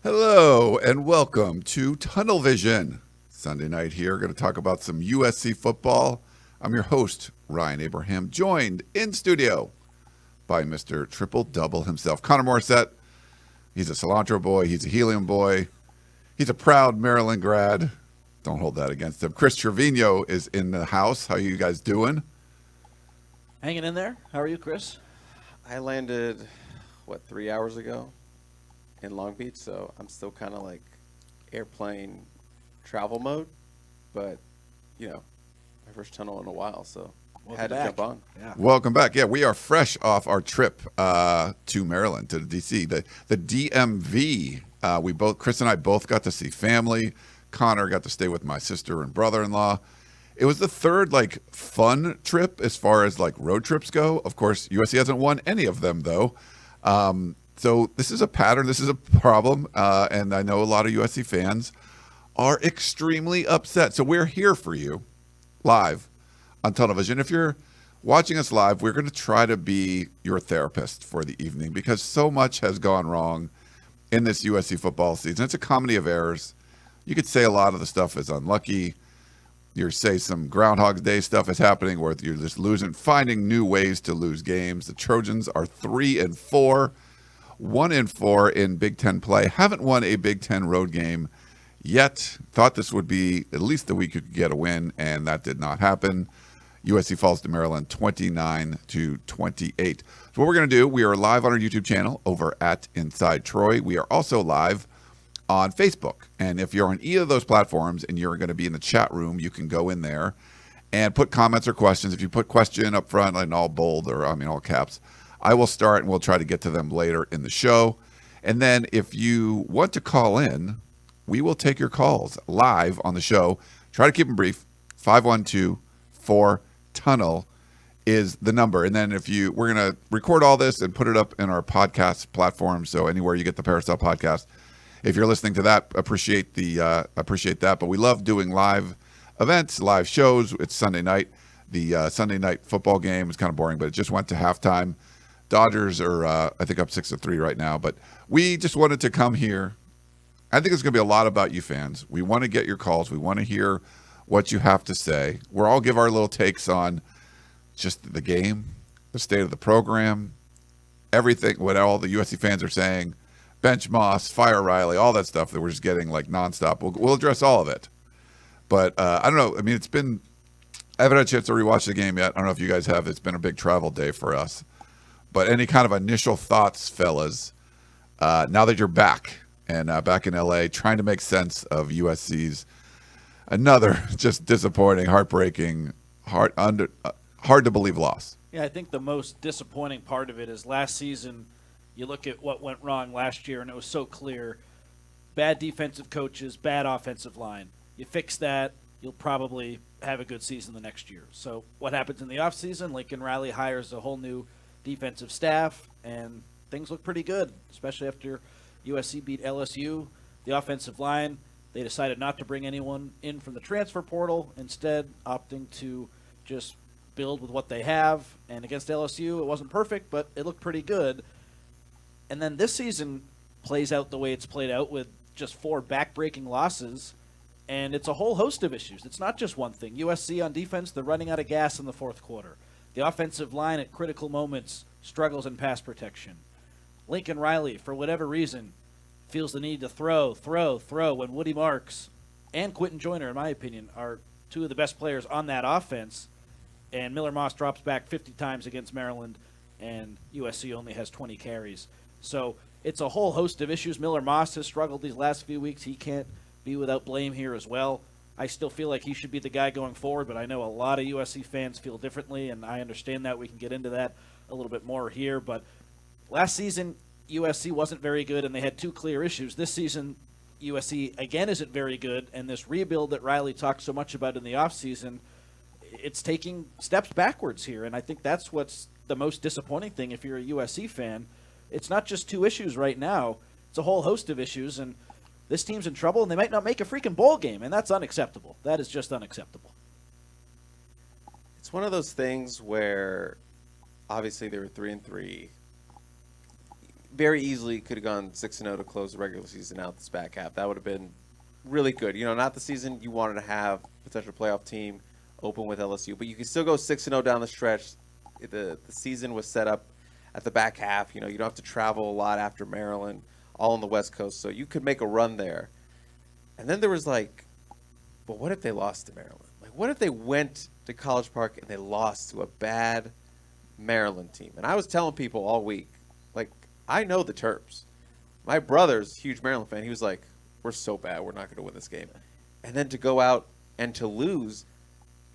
Hello and welcome to Tunnel Vision. Sunday night here, going to talk about some USC football. I'm your host, Ryan Abraham, joined in studio by Mr. Triple Double himself, Connor Morrissette. He's a cilantro boy. He's a helium boy. He's a proud Maryland grad. Don't hold that against him. Chris Trevino is in the house. How you guys doing? Hanging in there. How are you, Chris? I landed, 3 hours ago in Long Beach, so I'm still kind of like airplane travel mode, but, my first tunnel in a while, so had to jump on. Yeah. Welcome back. Yeah, we are fresh off our trip to Maryland, to the D.C., the DMV. Chris and I both got to see family. Connor got to stay with my sister and brother-in-law. It was the third, fun trip as far as, road trips go. Of course, USC hasn't won any of them, though. So this is a pattern. This is a problem. And I know a lot of USC fans are extremely upset. So we're here for you live on television. If you're watching us live, we're going to try to be your therapist for the evening because so much has gone wrong in this USC football season. It's a comedy of errors. You could say a lot of the stuff is unlucky. You say some Groundhog Day stuff is happening where you're just finding new ways to lose games. The Trojans are 3-4, 1-4 in Big Ten play. Haven't won a Big Ten road game yet. Thought this would be at least the week you could get a win, and that did not happen. USC falls to Maryland 29-28. So what we're going to do, we are live on our YouTube channel over at Inside Troy. We are also live on Facebook. And if you're on either of those platforms and you're going to be in the chat room, you can go in there and put comments or questions. If you put question up front in all bold or all caps, I will start and we'll try to get to them later in the show. And then if you want to call in, we will take your calls live on the show. Try to keep them brief. 512-4-TUNNEL is the number. And then we're going to record all this and put it up in our podcast platform. So anywhere you get the Parasol podcast, if you're listening to that, appreciate that. But we love doing live events, live shows. It's Sunday night. The Sunday night football game is kind of boring, but it just went to halftime. Dodgers are, I think, up 6-3 right now. But we just wanted to come here. I think it's going to be a lot about you fans. We want to get your calls. We want to hear what you have to say. We'll all give our little takes on just the game, the state of the program, everything, what all the USC fans are saying. Bench Moss, fire Riley, all that stuff that we're just getting nonstop. We'll address all of it. But I don't know. I mean, I haven't had a chance to rewatch the game yet. I don't know if you guys have. It's been a big travel day for us. But any kind of initial thoughts, fellas, now that you're back and back in LA, trying to make sense of USC's another just disappointing, heartbreaking, hard to believe loss. Yeah, I think the most disappointing part of it is last season. You look at what went wrong last year, and it was so clear. Bad defensive coaches, bad offensive line. You fix that, you'll probably have a good season the next year. So what happens in the offseason? Lincoln Riley hires a whole new defensive staff, and things look pretty good, especially after USC beat LSU. The offensive line, they decided not to bring anyone in from the transfer portal, instead opting to just build with what they have. And against LSU, it wasn't perfect, but it looked pretty good. And then this season plays out the way it's played out with just 4 back-breaking losses, and it's a whole host of issues. It's not just one thing. USC on defense, they're running out of gas in the fourth quarter. The offensive line at critical moments struggles in pass protection. Lincoln Riley, for whatever reason, feels the need to throw when Woody Marks and Quentin Joyner, in my opinion, are 2 of the best players on that offense, and Miller Moss drops back 50 times against Maryland, and USC only has 20 carries. So it's a whole host of issues. Miller Moss has struggled these last few weeks. He can't be without blame here as well. I still feel like he should be the guy going forward, but I know a lot of USC fans feel differently, and I understand that. We can get into that a little bit more here. But last season, USC wasn't very good, and they had 2 clear issues. This season, USC, again, isn't very good, and this rebuild that Riley talked so much about in the offseason, it's taking steps backwards here, and I think that's what's the most disappointing thing if you're a USC fan. It's not just 2 issues right now. It's a whole host of issues, and this team's in trouble, and they might not make a freaking bowl game, and that's unacceptable. That is just unacceptable. It's one of those things where obviously they were 3-3. very easily could have gone 6-0 to close the regular season out this back half. That would have been really good. Not the season you wanted to have, potential playoff team open with LSU, but you can still go 6-0 down the stretch. The season was set up at the back half. You don't have to travel a lot after Maryland, all on the West Coast, so you could make a run there. And then there was but what if they lost to Maryland? What if they went to College Park and they lost to a bad Maryland team? And I was telling people all week, I know the Terps. My brother's a huge Maryland fan. He was like, we're so bad, we're not going to win this game. And then to go out and to lose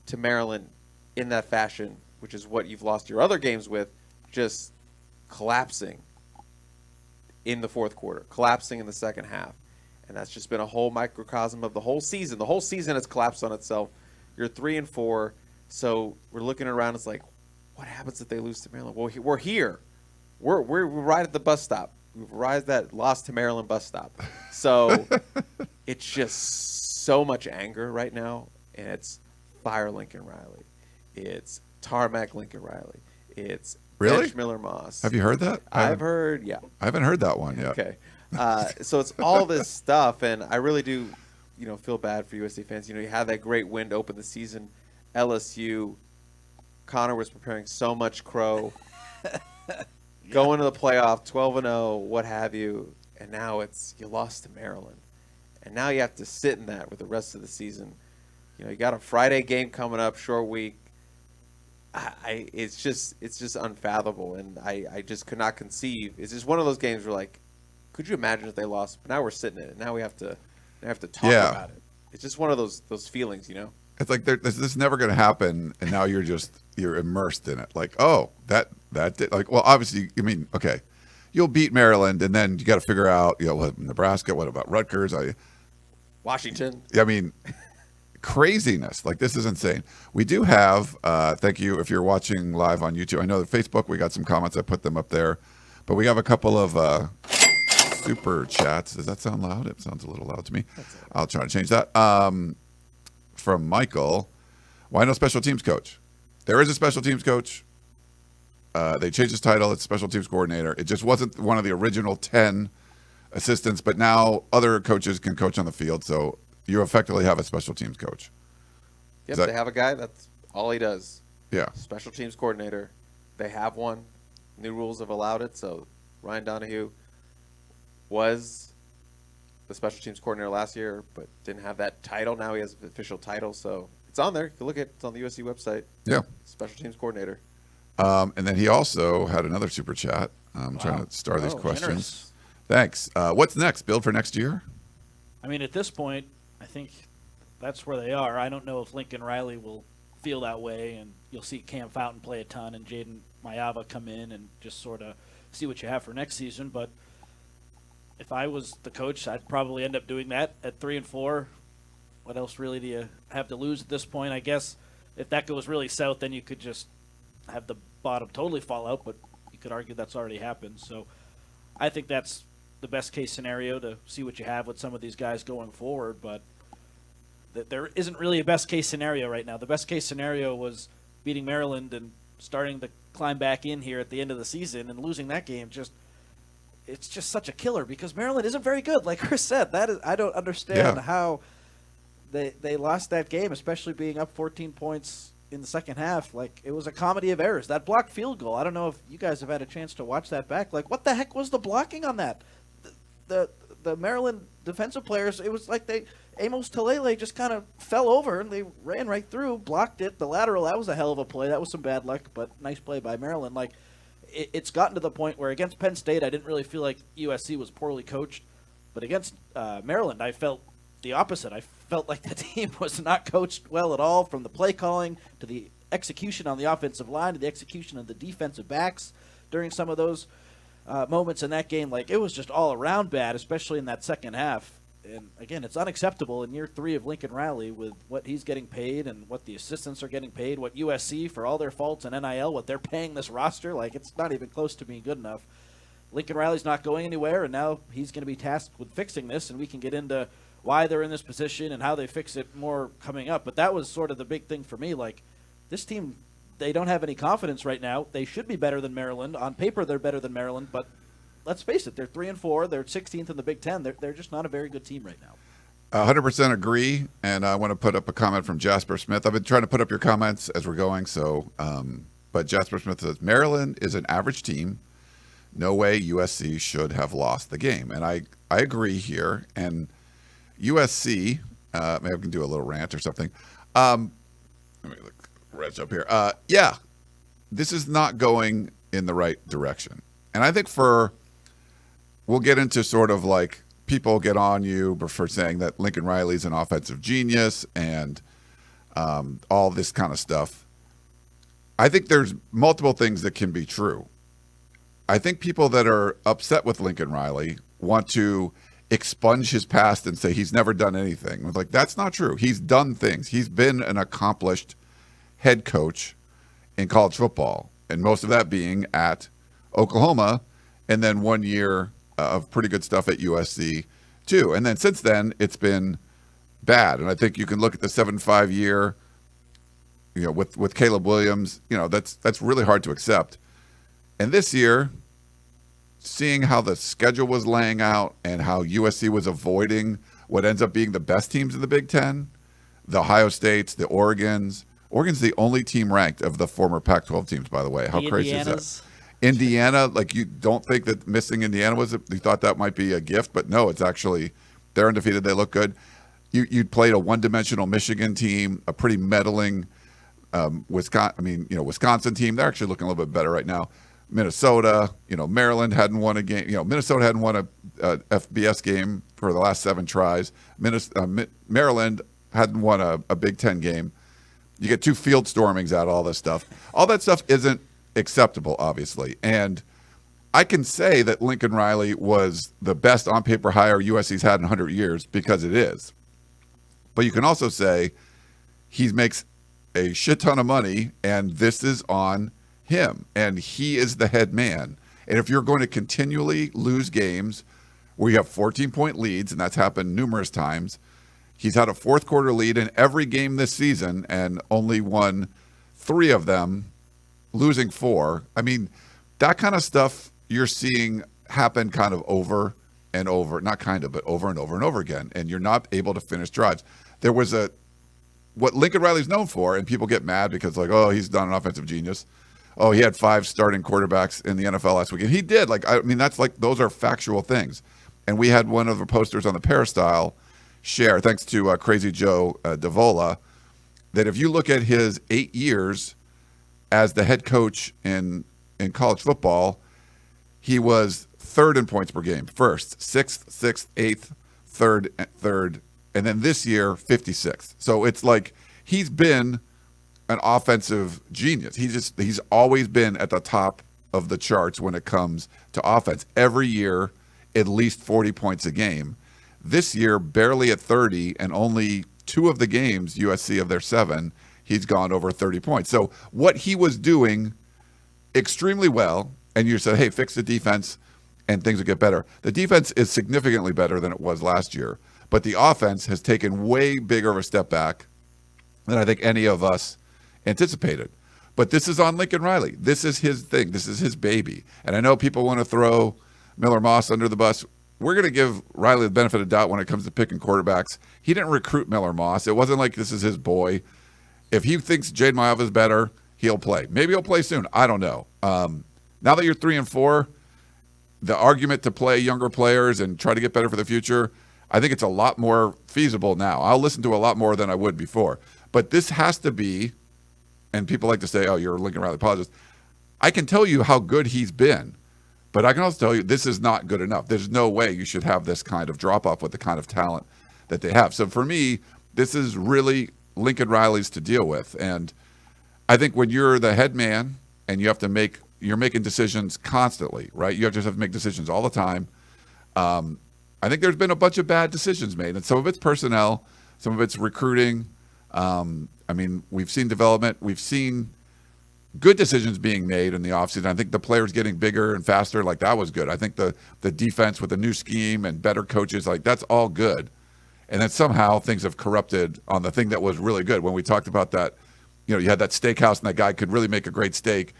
to Maryland in that fashion, which is what you've lost your other games with, just collapsing in the fourth quarter, collapsing in the second half. And that's just been a whole microcosm of the whole season. The whole season has collapsed on itself. You're 3-4, so we're looking around. It's what happens if they lose to Maryland? Well, we're here. We're right at the bus stop. We've arrived at that lost to Maryland bus stop. So it's just so much anger right now, and it's fire Lincoln Riley. It's tarmac Lincoln Riley. It's really Bench Miller Moss. Have you heard that? I've heard, yeah. I haven't heard that one yet. Okay. So it's all this stuff, and I really do, feel bad for USC fans. You had that great win to open the season. LSU, Connor was preparing so much crow. Go into the playoff, 12-0, what have you, and now you lost to Maryland. And now you have to sit in that with the rest of the season. You got a Friday game coming up, short week. It's just unfathomable, and I just could not conceive. It's just one of those games where, could you imagine if they lost? But now we're sitting in it. Now we have to talk about it. It's just one of those feelings, It's this is never going to happen, and now you're immersed in it. That did, well, obviously, okay, you'll beat Maryland, and then you got to figure out, what Nebraska, what about Rutgers? Washington. Craziness. This is insane. We do have, thank you if you're watching live on YouTube. I know that Facebook, we got some comments. I put them up there, but we have a couple of super chats. Does that sound loud? It sounds a little loud to me. I'll try to change that. From Michael, why no special teams coach? There is a special teams coach. They changed his title. It's special teams coordinator. It just wasn't one of the original 10 assistants, but now other coaches can coach on the field. So you effectively have a special teams coach. Yep, they have a guy. That's all he does. Yeah. Special teams coordinator. They have one. New rules have allowed it. So Ryan Donahue was the special teams coordinator last year, but didn't have that title. Now he has an official title. So it's on there. You can look at it. It's on the USC website. Yeah. Special teams coordinator. And then he also had another super chat. I'm trying to start these questions. Generous. Thanks. What's next? Build for next year? At this point, I think that's where they are. I don't know if Lincoln Riley will feel that way, and you'll see Cam Fountain play a ton and Jaden Mayava come in and just sort of see what you have for next season. But if I was the coach, I'd probably end up doing that at 3-4. What else really do you have to lose at this point? I guess if that goes really south, then you could just have the bottom totally fall out, but you could argue that's already happened. So I think that's the best case scenario to see what you have with some of these guys going forward, but there isn't really a best case scenario right now. The best case scenario was beating Maryland and starting to climb back in here at the end of the season, and losing that game it's just such a killer because Maryland isn't very good. Like Chris said, I don't understand how they lost that game, especially being up 14 points in the second half. It was a comedy of errors. That blocked field goal, I don't know if you guys have had a chance to watch that back. What the heck was the blocking on that? The Maryland defensive players, it was Amos Talele just kind of fell over and they ran right through, blocked it. The lateral, that was a hell of a play. That was some bad luck, but nice play by Maryland. It's gotten to the point where against Penn State, I didn't really feel like USC was poorly coached, but against Maryland, I felt the opposite. I felt like the team was not coached well at all, from the play calling to the execution on the offensive line to the execution of the defensive backs during some of those moments in that game. It was just all around bad, especially in that second half. And again, it's unacceptable in year 3 of Lincoln Riley with what he's getting paid and what the assistants are getting paid, what USC, for all their faults and NIL, what they're paying this roster. It's not even close to being good enough. Lincoln Riley's not going anywhere, and now he's going to be tasked with fixing this, and we can get into why they're in this position and how they fix it more coming up. But that was sort of the big thing for me. This team, they don't have any confidence right now. They should be better than Maryland. On paper, they're better than Maryland, but let's face it, they're 3-4. They're 16th in the Big Ten. They're just not a very good team right now. 100% agree, and I want to put up a comment from Jasper Smith. I've been trying to put up your comments as we're going, so but Jasper Smith says, Maryland is an average team. No way USC should have lost the game. And I agree here. And USC, maybe I can do a little rant or something. Let me look right up here. Yeah, this is not going in the right direction. And I think we'll get into sort of like, people get on you for saying that Lincoln Riley's an offensive genius and all this kind of stuff. I think there's multiple things that can be true. I think people that are upset with Lincoln Riley want to expunge his past and say he's never done anything. Like, that's not true. He's done things. He's been an accomplished head coach in college football, and most of that being at Oklahoma, and then 1 year of pretty good stuff at USC too. And then since then, it's been bad. And I think you can look at the 7-5 year, with Caleb Williams, that's really hard to accept. And this year, seeing how the schedule was laying out and how USC was avoiding what ends up being the best teams in the Big Ten, the Ohio States, the Oregon's the only team ranked of the former Pac-12 teams, by the way. How crazy is that? Indiana, like, you don't think that missing Indiana you thought that might be a gift, but no, it's actually, they're undefeated. They look good. You played a one-dimensional Michigan team, a pretty meddling Wisconsin team. They're actually looking a little bit better right now. Minnesota, Maryland hadn't won a game. Minnesota hadn't won a FBS game for the last 7 tries. Maryland hadn't won a Big Ten game. You get 2 field stormings out of all this stuff. All that stuff isn't acceptable, obviously. And I can say that Lincoln Riley was the best on-paper hire USC's had in 100 years because it is. But you can also say he makes a shit ton of money, and this is on him, and he is the head man. And if you're going to continually lose games where you have 14-point leads, and that's happened numerous times, he's had a fourth quarter lead in every game this season and only won 3 of them, losing 4. I mean, that kind of stuff you're seeing happen kind of over and over, not kind of, but over and over and over again, and you're not able to finish drives. There was what Lincoln Riley's known for, and people get mad because, like, oh, he's done an offensive genius. Oh, he had 5 starting quarterbacks in the NFL last weekend. He did. That's like, those are factual things. And we had one of the posters on the Peristyle share, thanks to Crazy Joe Davola, that if you look at his 8 years as the head coach in college football, he was 3rd in points per game, 1st, 6th, 8th, 3rd, and then this year, 56th. So it's like he's been an offensive genius. He's always been at the top of the charts when it comes to offense. Every year, at least 40 points a game. This year, barely at 30, and only 2 of the games, USC of their 7, he's gone over 30 points. So what he was doing extremely well, and you said, hey, fix the defense and things will get better. The defense is significantly better than it was last year, but the offense has taken way bigger of a step back than I think any of us anticipated. But this is on Lincoln Riley. This is his thing. This is his baby. And I know people want to throw Miller Moss under the bus. We're going to give Riley the benefit of doubt when it comes to picking quarterbacks. He didn't recruit Miller Moss. It wasn't like this is his boy. If he thinks Jade Mayav is better, he'll play. Maybe he'll play soon. I don't know. Now that you're 3-4, the argument to play younger players and try to get better for the future, I think it's a lot more feasible now. I'll listen to a lot more than I would before. But this has to be, and people like to say, oh, you're a Lincoln Riley apologist. I can tell you how good he's been, but I can also tell you this is not good enough. There's no way you should have this kind of drop-off with the kind of talent that they have. So for me, this is really Lincoln Riley's to deal with. And I think when you're the head man and you're making decisions constantly, right? You just have to make decisions all the time. I think there's been a bunch of bad decisions made, and some of it's personnel, some of it's recruiting. We've seen development. We've seen good decisions being made in the offseason. I think the players getting bigger and faster, like, that was good. I think the defense with the new scheme and better coaches, like, that's all good. And then somehow things have corrupted on the thing that was really good. When we talked about that, you had that steakhouse and that guy could really make a great steak.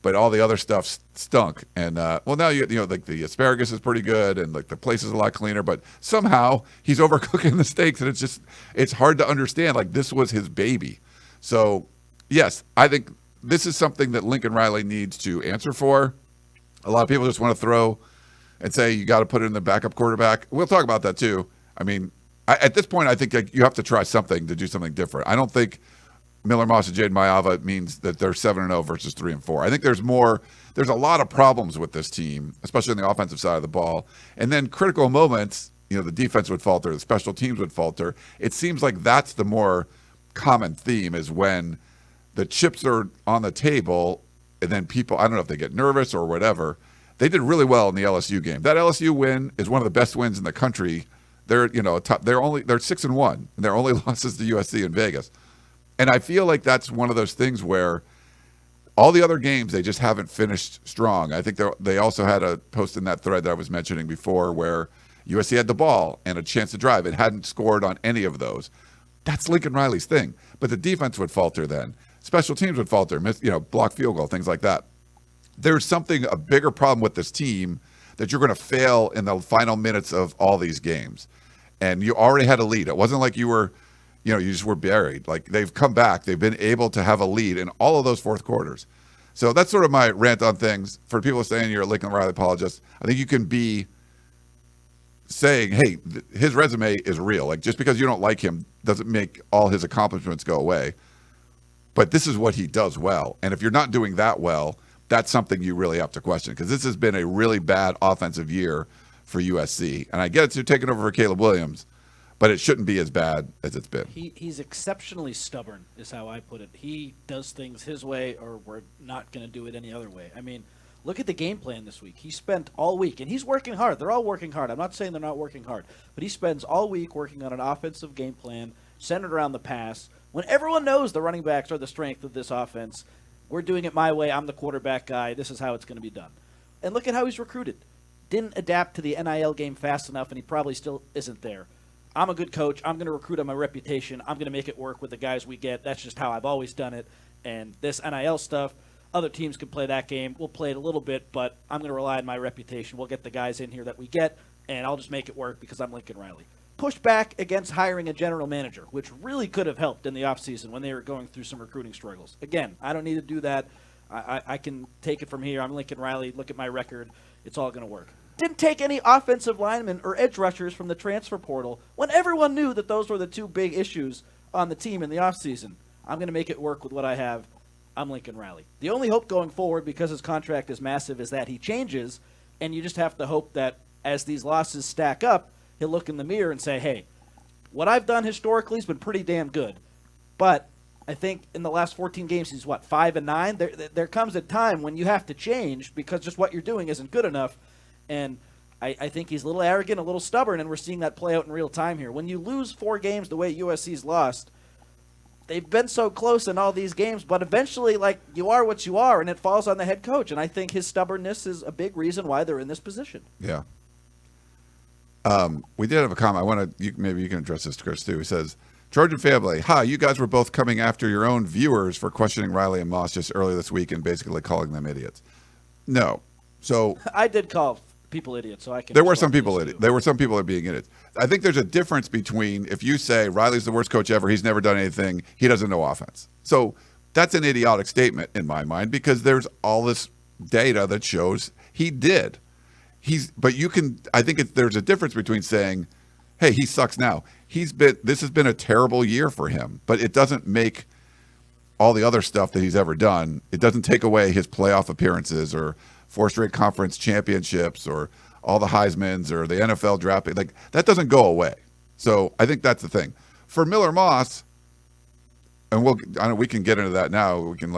but all the other stuff stunk. And well, now you know, like the asparagus is pretty good, and like the place is a lot cleaner. But somehow he's overcooking the steaks, and it's hard to understand. Like, this was his baby. So yes, I think this is something that Lincoln Riley needs to answer for. A lot of people just want to throw and say you got to put it in the backup quarterback. We'll talk about that too. I mean, at this point, I think like, you have to try something to do something different. I don't think Miller Moss and Jaden Mayava means that they're 7-0 versus 3-4. I think there's a lot of problems with this team, especially on the offensive side of the ball. And then critical moments, you know, the defense would falter, the special teams would falter. It seems like that's the more common theme, is when the chips are on the table and then people, I don't know if they get nervous or whatever. They did really well in the LSU game. That LSU win is one of the best wins in the country. They're, you know, they're 6-1, and their only losses to USC and Vegas. And I feel like that's one of those things where all the other games, they just haven't finished strong. I think they also had a post in that thread that I was mentioning before where USC had the ball and a chance to drive. It hadn't scored on any of those. That's Lincoln Riley's thing. But the defense would falter then. Special teams would falter, you know, block field goal, things like that. There's a bigger problem with this team, that you're going to fail in the final minutes of all these games. And you already had a lead. It wasn't like you just were buried. Like, they've come back. They've been able to have a lead in all of those fourth quarters. So that's sort of my rant on things. For people saying you're a Lincoln Riley apologist, I think you can be saying, hey, his resume is real. Like, just because you don't like him doesn't make all his accomplishments go away. But this is what he does well. And if you're not doing that well, that's something you really have to question, because this has been a really bad offensive year for USC. And I get it's taking over for Caleb Williams, but it shouldn't be as bad as it's been. He's exceptionally stubborn, is how I put it. He does things his way, or we're not going to do it any other way. I mean, look at the game plan this week. He spent all week, and he's working hard. They're all working hard. I'm not saying they're not working hard, but he spends all week working on an offensive game plan centered around the pass, when everyone knows the running backs are the strength of this offense. We're doing it my way. I'm the quarterback guy. This is how it's going to be done. And look at how he's recruited. Didn't adapt to the NIL game fast enough, and he probably still isn't there. I'm a good coach. I'm going to recruit on my reputation. I'm going to make it work with the guys we get. That's just how I've always done it. And this NIL stuff, other teams can play that game. We'll play it a little bit, but I'm going to rely on my reputation. We'll get the guys in here that we get, and I'll just make it work because I'm Lincoln Riley. Pushed back against hiring a general manager, which really could have helped in the offseason when they were going through some recruiting struggles. Again, I don't need to do that. I can take it from here. I'm Lincoln Riley. Look at my record. It's all going to work. Didn't take any offensive linemen or edge rushers from the transfer portal when everyone knew that those were the two big issues on the team in the offseason. I'm going to make it work with what I have. I'm Lincoln Riley. The only hope going forward, because his contract is massive, is that he changes, and you just have to hope that as these losses stack up, he'll look in the mirror and say, hey, what I've done historically has been pretty damn good. But I think in the last 14 games, he's 5-9? There comes a time when you have to change because just what you're doing isn't good enough. And I think he's a little arrogant, a little stubborn, and we're seeing that play out in real time here. When you lose 4 games the way USC's lost, they've been so close in all these games, but eventually, like, you are what you are, and it falls on the head coach. And I think his stubbornness is a big reason why they're in this position. Yeah. We did have a comment. Maybe you can address this to Chris too. He says, Trojan family, hi, you guys were both coming after your own viewers for questioning Riley and Moss just earlier this week and basically calling them idiots. No. So I did call people idiots, so I can. There were some people idiots. There were some people that are being idiots. I think there's a difference between if you say Riley's the worst coach ever, he's never done anything, he doesn't know offense. So that's an idiotic statement in my mind, because there's all this data that shows he did. I think there's a difference between saying, hey, he sucks now. This has been a terrible year for him, but it doesn't make all the other stuff that he's ever done. It doesn't take away his playoff appearances or 4 straight conference championships or all the Heismans or the NFL draft. Like, that doesn't go away. So I think that's the thing. For Miller Moss, and we can get into that now. We can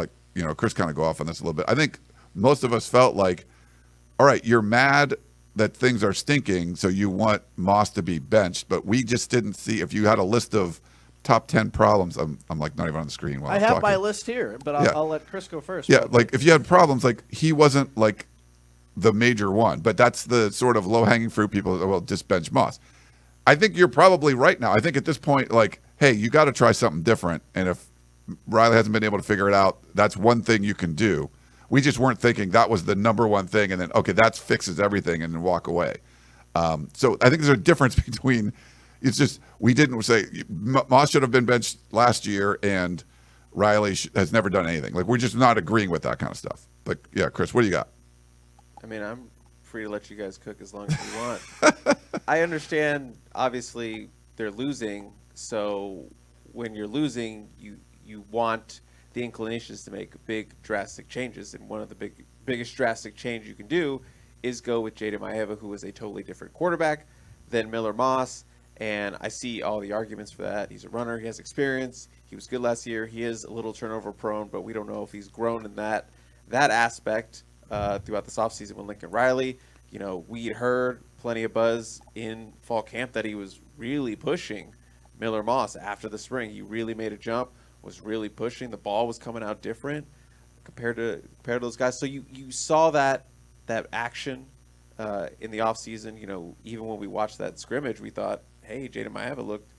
Chris kind of go off on this a little bit. I think most of us felt like, all right, you're mad that things are stinking, so you want Moss to be benched, but we just didn't see, if you had a list of top 10 problems, I'm like not even on the screen while I'm have talking. my list here, but I'll let Chris go first. Yeah, like if you had problems, like he wasn't like the major one, but that's the sort of low-hanging fruit people, well, just bench Moss. I think you're probably right now. I think at this point, like, hey, you got to try something different, and if Riley hasn't been able to figure it out, that's one thing you can do. we just weren't thinking that was the number one thing, and then okay, that fixes everything, and then walk away. So I think there's a difference between. It's just we didn't say Moss should have been benched last year, and Riley has never done anything. Like we're just not agreeing with that kind of stuff. But yeah, Chris, what do you got? I mean, I'm free to let you guys cook as long as you want. I understand. Obviously, they're losing, so when you're losing, you want the inclinations to make big, drastic changes, and one of the biggest drastic change you can do is go with Jaden Maeva, who is a totally different quarterback than Miller Moss, and I see all the arguments for that. He's a runner, he has experience, he was good last year, he is a little turnover prone, but we don't know if he's grown in that aspect throughout this offseason with Lincoln Riley. You know, we had heard plenty of buzz in fall camp that he was really pushing Miller Moss after the spring. He really made a jump, was really pushing. The ball was coming out different compared to those guys. So you saw that action in the offseason. You know, even when we watched that scrimmage, we thought, hey, Jaden Maeva looked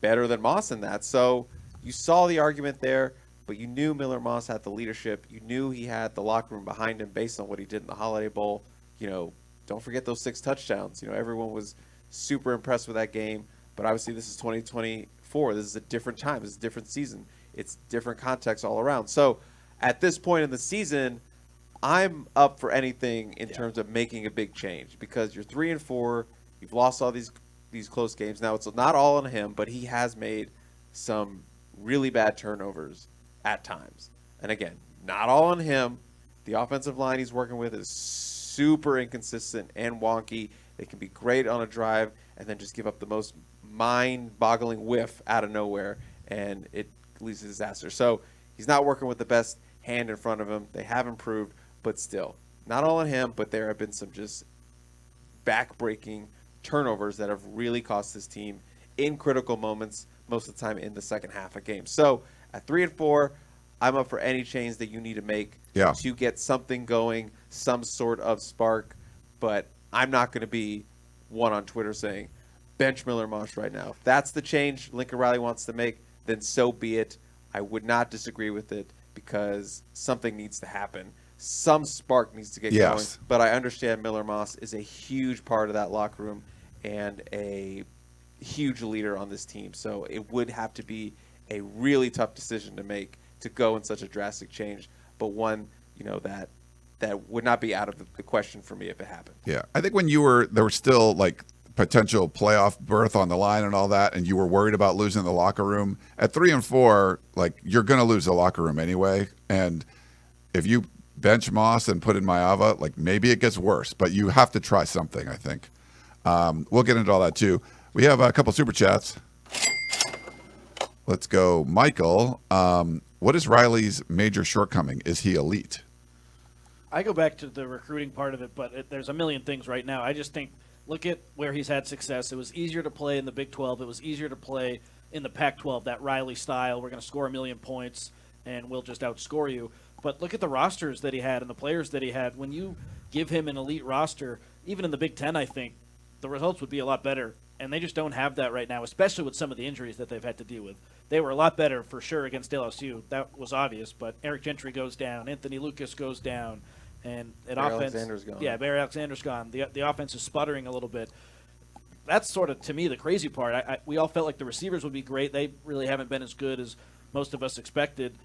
better than Moss in that. So you saw the argument there, but you knew Miller Moss had the leadership. You knew he had the locker room behind him based on what he did in the Holiday Bowl. You know, don't forget those 6 touchdowns. You know, everyone was super impressed with that game. But obviously, this is 2024. This is a different time. This is a different season. It's different context all around. So at this point in the season, I'm up for anything in terms of making a big change because you're 3-4. You've lost all these close games. Now, it's not all on him, but he has made some really bad turnovers at times. And again, not all on him. The offensive line he's working with is super inconsistent and wonky. They can be great on a drive and then just give up the most mind-boggling whiff out of nowhere, and it leads to disaster. So he's not working with the best hand in front of him. They have improved, but still, not all on him, but there have been some just back-breaking turnovers that have really cost this team in critical moments, most of the time in the second half of games. So at 3-4, I'm up for any change that you need to make to get something going, some sort of spark, but I'm not going to be one on Twitter saying, bench Miller Moss right now. If that's the change Lincoln Riley wants to make, then so be it. I would not disagree with it because something needs to happen. Some spark needs to get going. But I understand Miller Moss is a huge part of that locker room and a huge leader on this team. So it would have to be a really tough decision to make to go in such a drastic change, but one, you know, that would not be out of the question for me if it happened. Yeah, I think when there was still like potential playoff berth on the line and all that, and you were worried about losing the locker room at 3-4, like you're going to lose the locker room anyway. And if you bench Moss and put in Maeva, like maybe it gets worse, but you have to try something, I think. We'll get into all that too. We have a couple super chats. Let's go. Michael, what is Riley's major shortcoming? Is he elite? I go back to the recruiting part of it, but there's a million things right now. I just think, look at where he's had success. It was easier to play in the Big 12. It was easier to play in the Pac-12, that Riley style. We're going to score 1 million points, and we'll just outscore you. But look at the rosters that he had and the players that he had. When you give him an elite roster, even in the Big 10, I think, the results would be a lot better. And they just don't have that right now, especially with some of the injuries that they've had to deal with. They were a lot better for sure against LSU. That was obvious. But Eric Gentry goes down. Anthony Lucas goes down. And Barry offense, Alexander's gone. Yeah, Barry Alexander's gone. The offense is sputtering a little bit. That's sort of, to me, the crazy part. We all felt like the receivers would be great. They really haven't been as good as most of us expected.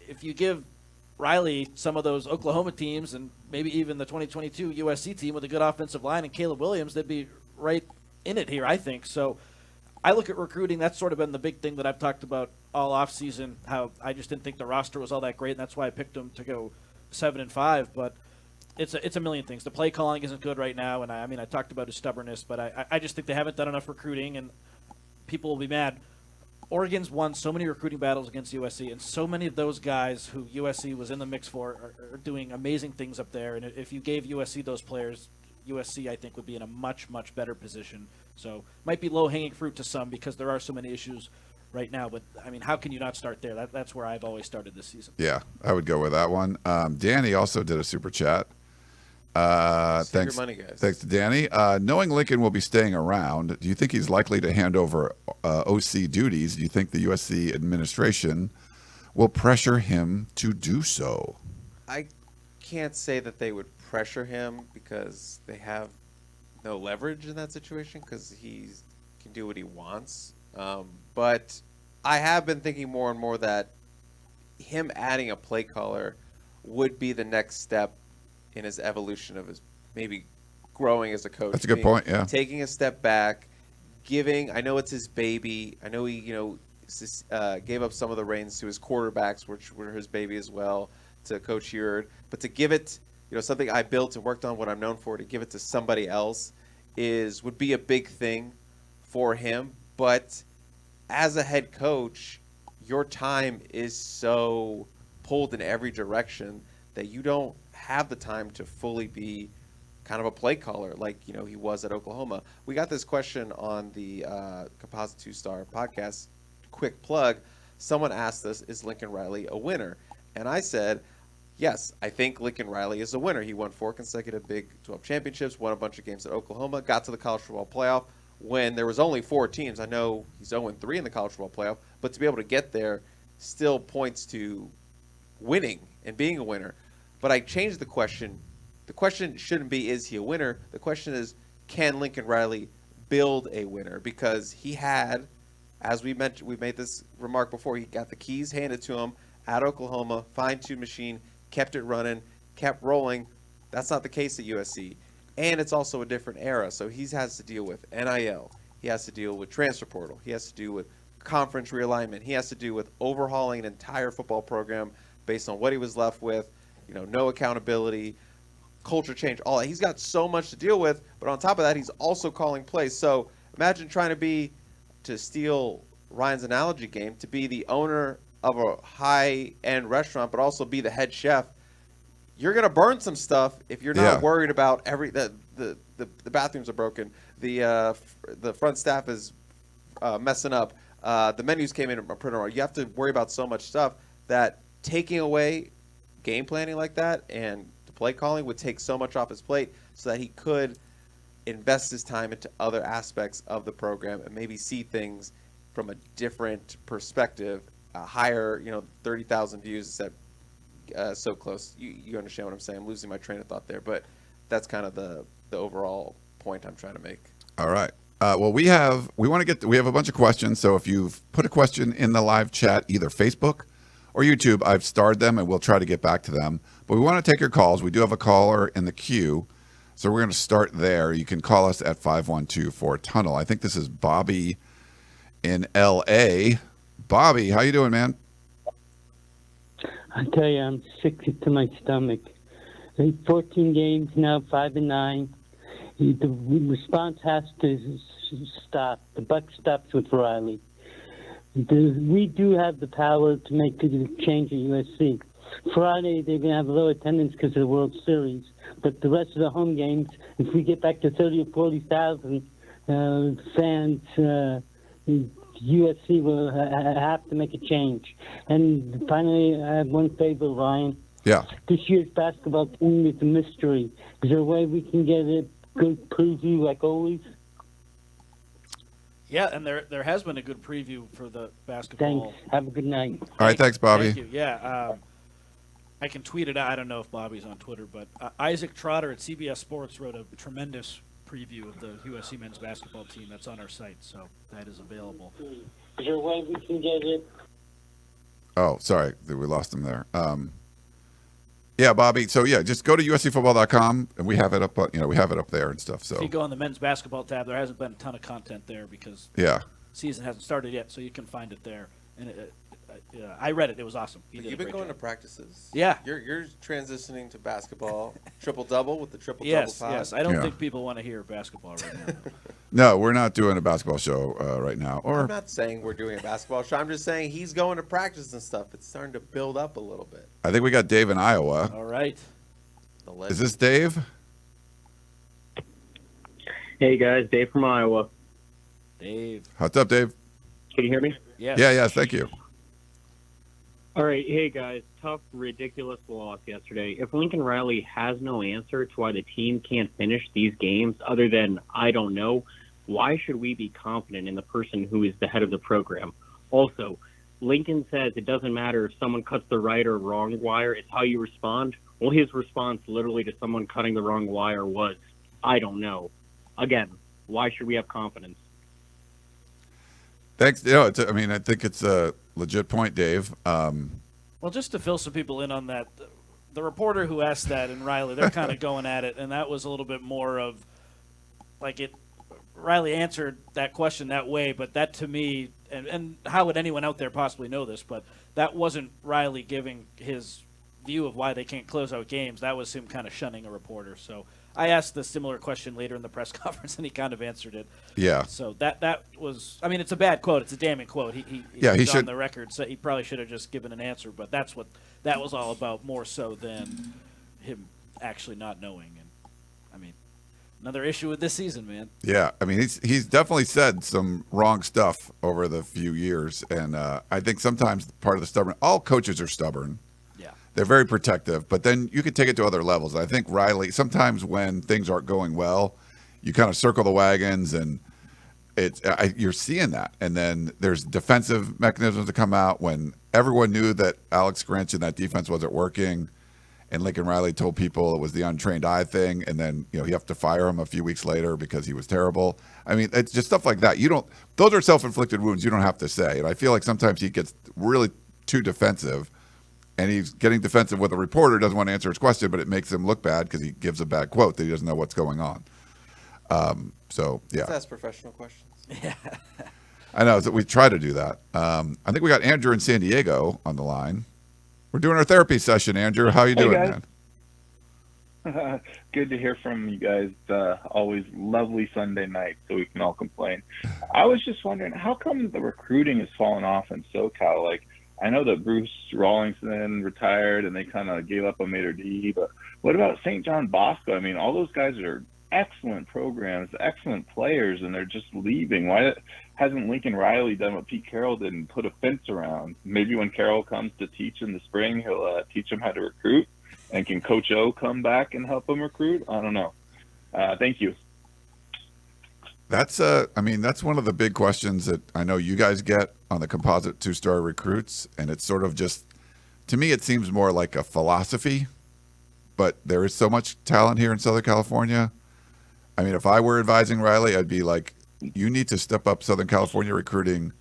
If you give Riley some of those Oklahoma teams and maybe even the 2022 USC team with a good offensive line and Caleb Williams, they'd be right in it here, I think. So I look at recruiting. That's sort of been the big thing that I've talked about all offseason, how I just didn't think the roster was all that great, and that's why I picked them to go 7-5. But it's a million things. The play calling isn't good right now, and I talked about his stubbornness, but I just think they haven't done enough recruiting, and people will be mad. Oregon's won so many recruiting battles against USC, and so many of those guys who USC was in the mix for are doing amazing things up there. And if you gave USC those players, USC, I think, would be in a much, much better position. So might be low-hanging fruit to some because there are so many issues right now. But, how can you not start there? That's where I've always started this season. Yeah, I would go with that one. Danny also did a super chat. Thanks, money, guys. Thanks to Danny. Knowing Lincoln will be staying around, do you think he's likely to hand over OC duties? Do you think the USC administration will pressure him to do so? I can't say that they would pressure him because they have no leverage in that situation because he can do what he wants. But I have been thinking more and more that him adding a play caller would be the next step in his evolution of his maybe growing as a coach. That's a good point, yeah. Taking a step back, I know it's his baby. I know he, gave up some of the reins to his quarterbacks, which were his baby as well, to Coach Hurd. But to give it, something I built and worked on, what I'm known for, to give it to somebody else would be a big thing for him. But as a head coach, your time is so pulled in every direction that you don't have the time to fully be kind of a play caller like he was at Oklahoma. We got this question on the Composite 2-Star podcast. Quick plug. Someone asked us, is Lincoln Riley a winner? And I said, yes, I think Lincoln Riley is a winner. He won 4 consecutive Big 12 championships, won a bunch of games at Oklahoma, got to the college football playoff when there was only 4 teams. I know he's 0-3 in the college football playoff, but to be able to get there still points to winning and being a winner. But I changed the question. The question shouldn't be, is he a winner? The question is, can Lincoln Riley build a winner? Because he had, as we mentioned, we made this remark before, he got the keys handed to him at Oklahoma, fine-tuned machine, kept it running, kept rolling. That's not the case at USC. And it's also a different era. So he has to deal with NIL. He has to deal with transfer portal. He has to deal with conference realignment. He has to do with overhauling an entire football program based on what he was left with, no accountability, culture change, all that. He's got so much to deal with, but on top of that, he's also calling plays. So imagine trying to steal Ryan's analogy game, to be the owner of a high-end restaurant, but also be the head chef. You're going to burn some stuff if you're not worried about the bathrooms are broken, the front staff is messing up, the menus came in a printer. You have to worry about so much stuff that taking away game planning like that and play calling would take so much off his plate so that he could invest his time into other aspects of the program and maybe see things from a different perspective, higher, 30,000 views is that so close. You understand what I'm saying? I'm losing my train of thought there, but that's kind of the overall point I'm trying to make. All right. Well, we have a bunch of questions. So if you've put a question in the live chat, either Facebook or YouTube, I've starred them and we'll try to get back to them. But we want to take your calls. We do have a caller in the queue, so we're going to start there. You can call us at 512-4-TUNNEL. I think this is Bobby in L.A. Bobby, how you doing, man? I tell you, I'm sick to my stomach. 14 games now, 5-9. The response has to stop. The buck stops with Riley. We do have the power to make a change at USC. Friday, they're going to have low attendance because of the World Series. But the rest of the home games, if we get back to 30 or 40,000 fans, USC will have to make a change. And finally, I have one favor, Ryan. Yeah. This year's basketball team is a mystery. Is there a way we can get a good preview like always? Yeah, and there has been a good preview for the basketball. Thanks. Have a good night. All right, thanks, Bobby. Thank you. Yeah, I can tweet it out. I don't know if Bobby's on Twitter, but Isaac Trotter at CBS Sports wrote a tremendous preview of the USC men's basketball team that's on our site, so that is available. Is there a way we can get it? Oh, sorry, we lost him there. Yeah, Bobby. So yeah, just go to uscfootball.com and we have it up. We have it up there and stuff. So if you go on the men's basketball tab, there hasn't been a ton of content there because the season hasn't started yet, so you can find it there. And I read it; it was awesome. You've been going to practices. Yeah, you're transitioning to basketball. Triple double with the triple double pod. Yes. I don't think people want to hear basketball right now. No, we're not doing a basketball show right now. I'm not saying we're doing a basketball show. I'm just saying he's going to practice and stuff. It's starting to build up a little bit. I think we got Dave in Iowa. All right. Is this Dave? Hey guys, Dave from Iowa. Dave. What's up, Dave? Can you hear me? Yes. Yeah, thank you. All right, hey guys, tough, ridiculous loss yesterday. If Lincoln Riley has no answer to why the team can't finish these games other than, I don't know, why should we be confident in the person who is the head of the program? Also, Lincoln says it doesn't matter if someone cuts the right or wrong wire, it's how you respond. Well, his response literally to someone cutting the wrong wire was, I don't know. Again, why should we have confidence? Thanks. I think it's a legit point, Dave. Well, just to fill some people in on that, the reporter who asked that and Riley, they're kind of going at it, and that was a little bit more of like it. Riley answered that question that way, but that to me, and how would anyone out there possibly know this, but that wasn't Riley giving his view of why they can't close out games. That was him kind of shunning a reporter. So I asked the similar question later in the press conference, and he kind of answered it. Yeah. So that was, I mean, it's a bad quote. It's a damning quote. He should, on the record, so he probably should have just given an answer, but that's what that was all about, more so than him actually not knowing. And I mean, another issue with this season, man. Yeah, I mean, he's definitely said some wrong stuff over the few years, and I think sometimes part of the stubborn. All coaches are stubborn. Yeah, they're very protective, but then you can take it to other levels. I think Riley, sometimes when things aren't going well, you kind of circle the wagons, and you're seeing that. And then there's defensive mechanisms to come out when everyone knew that Alex Grinch and that defense wasn't working. And Lincoln Riley told people it was the untrained eye thing, and then you have to fire him a few weeks later because he was terrible. I mean, it's just stuff like that. Those are self-inflicted wounds. You don't have to say. And I feel like sometimes he gets really too defensive, and he's getting defensive with a reporter who doesn't want to answer his question, but it makes him look bad because he gives a bad quote that he doesn't know what's going on. So yeah, let's ask professional questions. yeah. I know that we try to do that. I think we got Andrew in San Diego on the line. We're doing our therapy session, Andrew. How you doing, guys. Man? Good to hear from you guys. Always lovely Sunday night, so we can all complain. I was just wondering, how come the recruiting has fallen off in SoCal? Like, I know that Bruce Rawlingson retired and they kind of gave up on Mater D, but what about St. John Bosco? I mean, all those guys are excellent programs, excellent players, and they're just leaving. Why hasn't Lincoln Riley done what Pete Carroll did and put a fence around? Maybe when Carroll comes to teach in the spring, he'll teach them how to recruit. And can Coach O come back and help them recruit? I don't know. Thank you. That's one of the big questions that I know you guys get on the composite two-star recruits, and it's sort of just, to me, it seems more like a philosophy. But there is so much talent here in Southern California. I mean, if I were advising Riley, I'd be like, you need to step up Southern California recruiting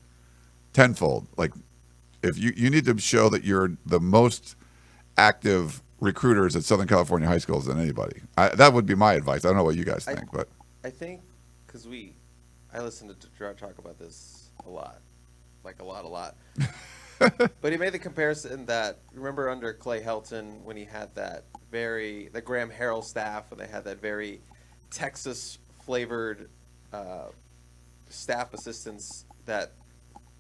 tenfold. Like, if you need to show that you're the most active recruiters at Southern California high schools than anybody. That would be my advice. I don't know what you guys think, but I think because I listen to Gerard talk about this a lot, like a lot. But he made the comparison that, remember under Clay Helton when he had the Graham Harrell staff, when they had that very Texas flavored staff assistants, that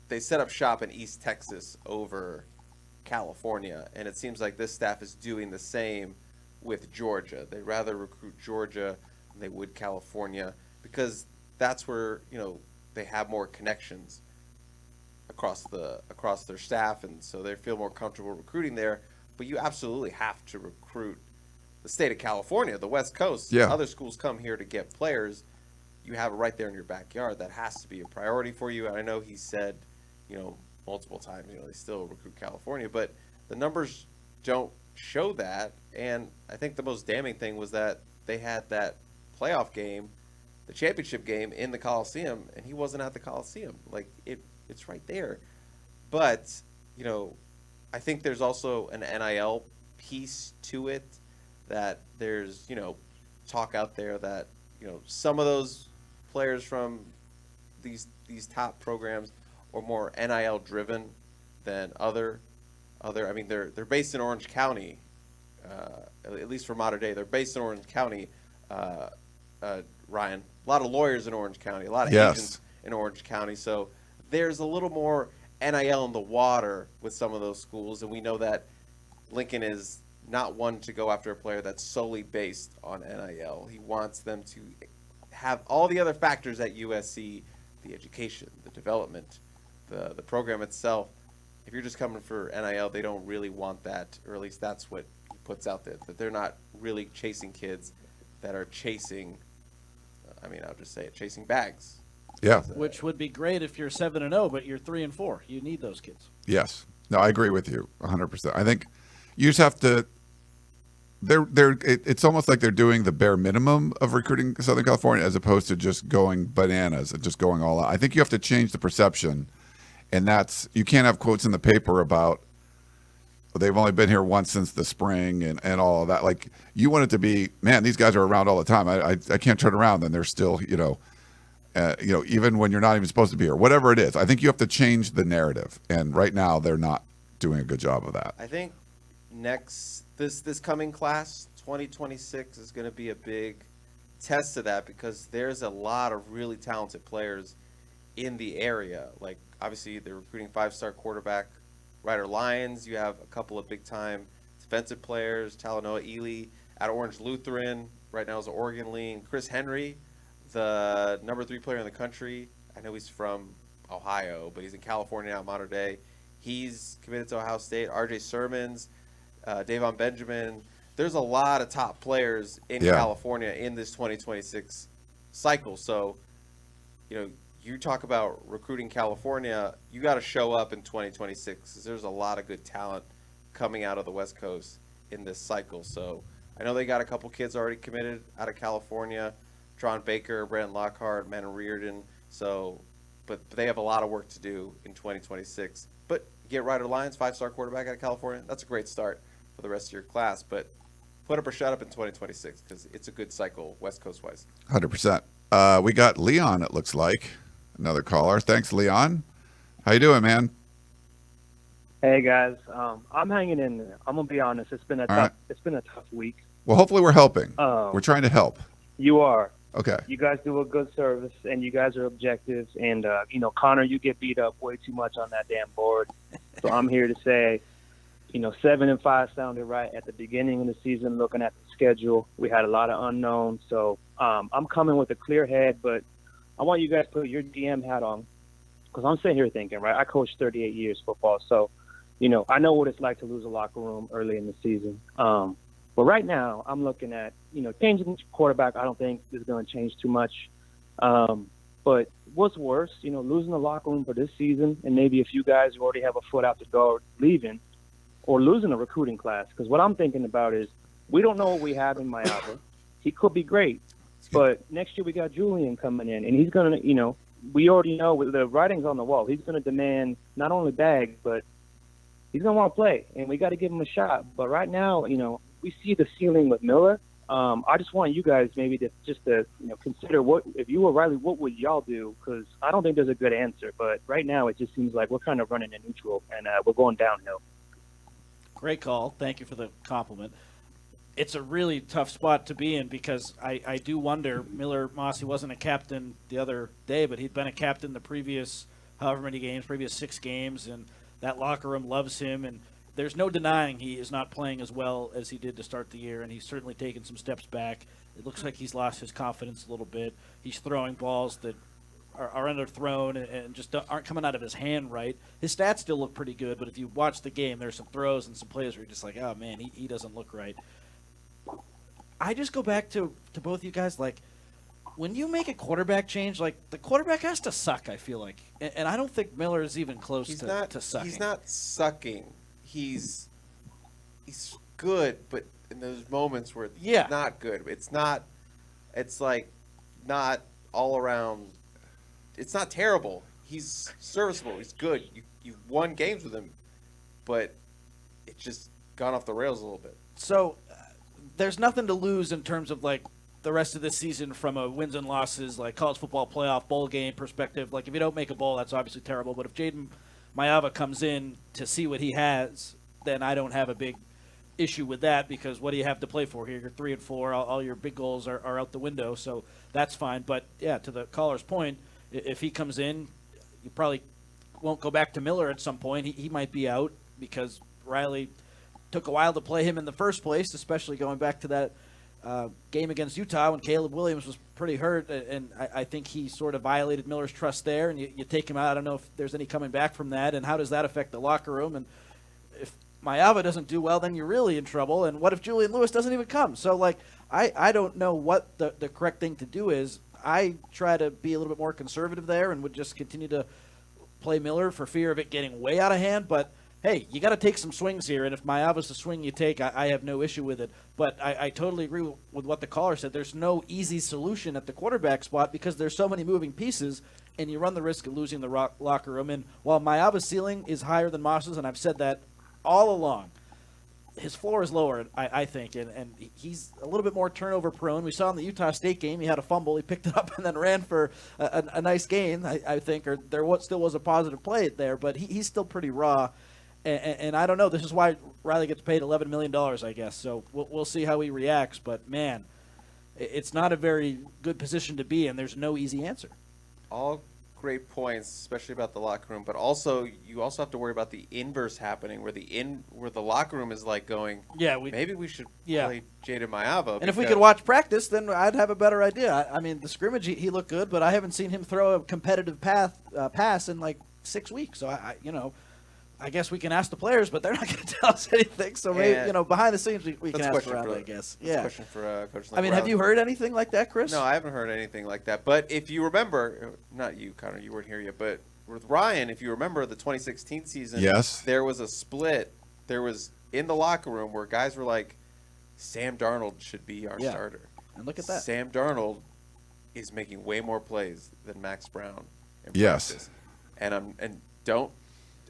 they set up shop in East Texas over California, and it seems like this staff is doing the same with Georgia. They'd rather recruit Georgia than they would California because that's where they have more connections across their staff, and so they feel more comfortable recruiting there. But you absolutely have to recruit the state of California, the West Coast. Yeah. Other schools come here to get players. You have it right there in your backyard. That has to be a priority for you. And I know he said, multiple times, they still recruit California, but the numbers don't show that. And I think the most damning thing was that they had that playoff game, the championship game in the Coliseum, and he wasn't at the Coliseum. Like, it's right there. But, I think there's also an NIL piece to it, that there's, talk out there that, some of those players from these top programs are more NIL driven than other. I mean, they're based in Orange County, at least for modern day. They're based in Orange County, Ryan. A lot of lawyers in Orange County, a lot of agents in Orange County. So there's a little more NIL in the water with some of those schools, and we know that Lincoln is not one to go after a player that's solely based on NIL. He wants them to have all the other factors at USC, the education, the development, the program itself. If you're just coming for NIL, they don't really want that, or at least that's what he puts out there, that they're not really chasing kids that are chasing, I'll just say it, chasing bags. Yeah. which would be great if you're 7-0, but you're 3-4. You need those kids. Yes. No, I agree with you 100%. I think you just have to. It's almost like they're doing the bare minimum of recruiting Southern California as opposed to just going bananas and just going all out. I think you have to change the perception, and that's you can't have quotes in the paper about they've only been here once since the spring and all of that. Like you want it to be, man, these guys are around all the time. I can't turn around and they're still even when you're not even supposed to be here, whatever it is. I think you have to change the narrative, and right now they're not doing a good job of that. I think this coming class 2026 is going to be a big test of that because there's a lot of really talented players in the area. Like obviously they're recruiting 5-star quarterback Ryder Lyons. You have a couple of big time defensive players, Talanoa Ely at Orange Lutheran, right now is an Oregon lean. Chris Henry, the number 3 player in the country. I know he's from Ohio, but he's in California now, modern day. He's committed to Ohio State. RJ Sermons, Davon Benjamin. There's a lot of top players in California in this 2026 cycle. So, you talk about recruiting California, you got to show up in 2026 because there's a lot of good talent coming out of the West Coast in this cycle. So I know they got a couple kids already committed out of California, Tron Baker, Brandon Lockhart, Manon Reardon. So, but they have a lot of work to do in 2026. But get Ryder Lyons, 5-star quarterback out of California. That's a great start for the rest of your class. But put up or shut up in 2026 because it's a good cycle West Coast wise. 100%. We got Leon, it looks like. Another caller. Thanks, Leon. How you doing, man? Hey guys, I'm hanging in there. I'm gonna be honest. It's been a tough week. Well, hopefully we're helping. We're trying to help. You are. Okay. You guys do a good service, and you guys are objective. And Connor, you get beat up way too much on that damn board. So I'm here to say, 7-5 sounded right at the beginning of the season. Looking at the schedule, we had a lot of unknowns. So I'm coming with a clear head, but I want you guys to put your DM hat on because I'm sitting here thinking, right? I coached 38 years football, so I know what it's like to lose a locker room early in the season. But right now, I'm looking at changing quarterback. I don't think is going to change too much. But what's worse, losing the locker room for this season, and maybe if you guys who already have a foot out the door leaving, or losing a recruiting class. Because what I'm thinking about is we don't know what we have in Mayava. He could be great. But next year we got Julian coming in, and he's going to, we already know with the writing's on the wall. He's going to demand not only bags, but he's going to want to play, and we got to give him a shot. But right now, we see the ceiling with Miller. I just want you guys maybe to consider what if you were Riley, what would y'all do? Because I don't think there's a good answer. But right now, it just seems like we're kind of running in neutral, and we're going downhill. Great call. Thank you for the compliment. It's a really tough spot to be in because I do wonder, Mossi wasn't a captain the other day, but he'd been a captain the previous however many games, previous 6 games, and that locker room loves him, and there's no denying he is not playing as well as he did to start the year, and he's certainly taken some steps back. It looks like he's lost his confidence a little bit. He's throwing balls that are underthrown and just aren't coming out of his hand right. His stats still look pretty good, but if you watch the game, there's some throws and some plays where you're just like, oh, man, he doesn't look right. I just go back to both of you guys, like, when you make a quarterback change, like, the quarterback has to suck, I feel like. And I don't think Miller is even close to sucking. He's not sucking. He's good, but in those moments where it's not good. It's like not all around. It's not terrible. He's serviceable. He's good. You've won games with him, but it's just gone off the rails a little bit. So there's nothing to lose in terms of, like, the rest of this season from a wins and losses, like college football playoff bowl game perspective. Like, if you don't make a bowl, that's obviously terrible. But if Jaden Mayava comes in to see what he has, then I don't have a big issue with that because what do you have to play for here? You're 3-4. All your big goals are out the window, so that's fine. But, yeah, to the caller's point, if he comes in, you probably won't go back to Miller at some point. He might be out because Riley took a while to play him in the first place, especially going back to that game against Utah when Caleb Williams was pretty hurt, and I think he sort of violated Miller's trust there, and you take him out. I don't know if there's any coming back from that, and how does that affect the locker room? And if Mayava doesn't do well, then you're really in trouble, and what if Julian Lewis doesn't even come? So, like, I don't know what the correct thing to do is. I try to be a little bit more conservative there and would just continue to play Miller for fear of it getting way out of hand. But, hey, you got to take some swings here. And if Maava's the swing you take, I have no issue with it. But I totally agree with what the caller said. There's no easy solution at the quarterback spot because there's so many moving pieces, and you run the risk of losing the locker room. And while Maava's ceiling is higher than Moss's, and I've said that all along, his floor is lower, I think, and he's a little bit more turnover prone. We saw in the Utah State game, he had a fumble, he picked it up and then ran for a nice gain, I think, or still was a positive play there, but he's still pretty raw, and I don't know. This is why Riley gets paid $11 million, I guess, so we'll see how he reacts, but man, it's not a very good position to be in. There's no easy answer. All great points, especially about the locker room, but also you also have to worry about the inverse happening, where the locker room is like going, maybe we should play Jaden Maava. And if we could watch practice, then I'd have a better idea. I mean, the scrimmage he looked good, but I haven't seen him throw a competitive pass in like 6 weeks. So I guess we can ask the players, but they're not going to tell us anything. So maybe behind the scenes we can ask around, I guess. Yeah. Question for Coach. I mean, have you heard anything like that, Chris? No, I haven't heard anything like that. But if you remember, not you, Connor, you weren't here yet, but with Ryan, if you remember the 2016 season, there was a split. There was in the locker room where guys were like, Sam Darnold should be our starter. And look at that. Sam Darnold is making way more plays than Max Brown in Yes. practice.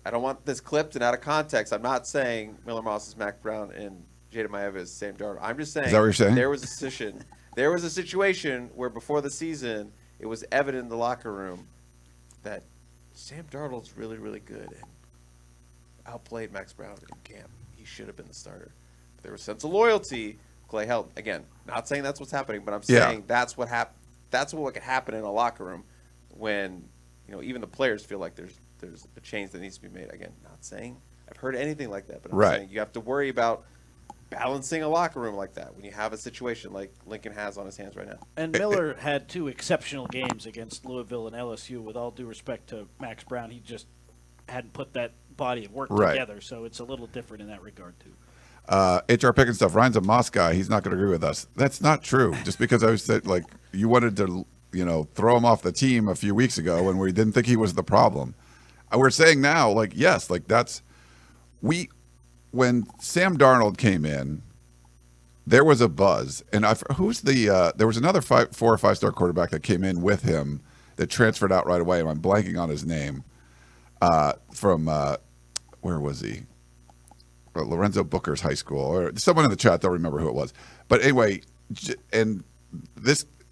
I don't want this clipped and out of context. I'm not saying Miller Moss is Mac Brown and Jaden Maeva is Sam Darnold. I'm just saying, is that what you're saying? there was a situation where before the season it was evident in the locker room that Sam Darnold's really, really good and outplayed Max Brown in camp. He should have been the starter. But there was a sense of loyalty. Clay held. Again, not saying that's what's happening, but I'm saying that's what could happen in a locker room when even the players feel like there's a change that needs to be made. Again, not saying I've heard anything like that, but I'm saying you have to worry about balancing a locker room like that when you have a situation like Lincoln has on his hands right now. And Miller had 2 exceptional games against Louisville and LSU. With all due respect to Max Brown, he just hadn't put that body of work together, so it's a little different in that regard too. HR picking stuff. Ryan's a Moss guy. He's not going to agree with us. That's not true. Just because I said you wanted to throw him off the team a few weeks ago when we didn't think he was the problem. We're saying now, when Sam Darnold came in, there was a buzz, and there was another 4 or 5 star quarterback that came in with him that transferred out right away, and I'm blanking on his name. From where was he? Lorenzo Booker's high school, or someone in the chat. They'll remember who it was. But anyway,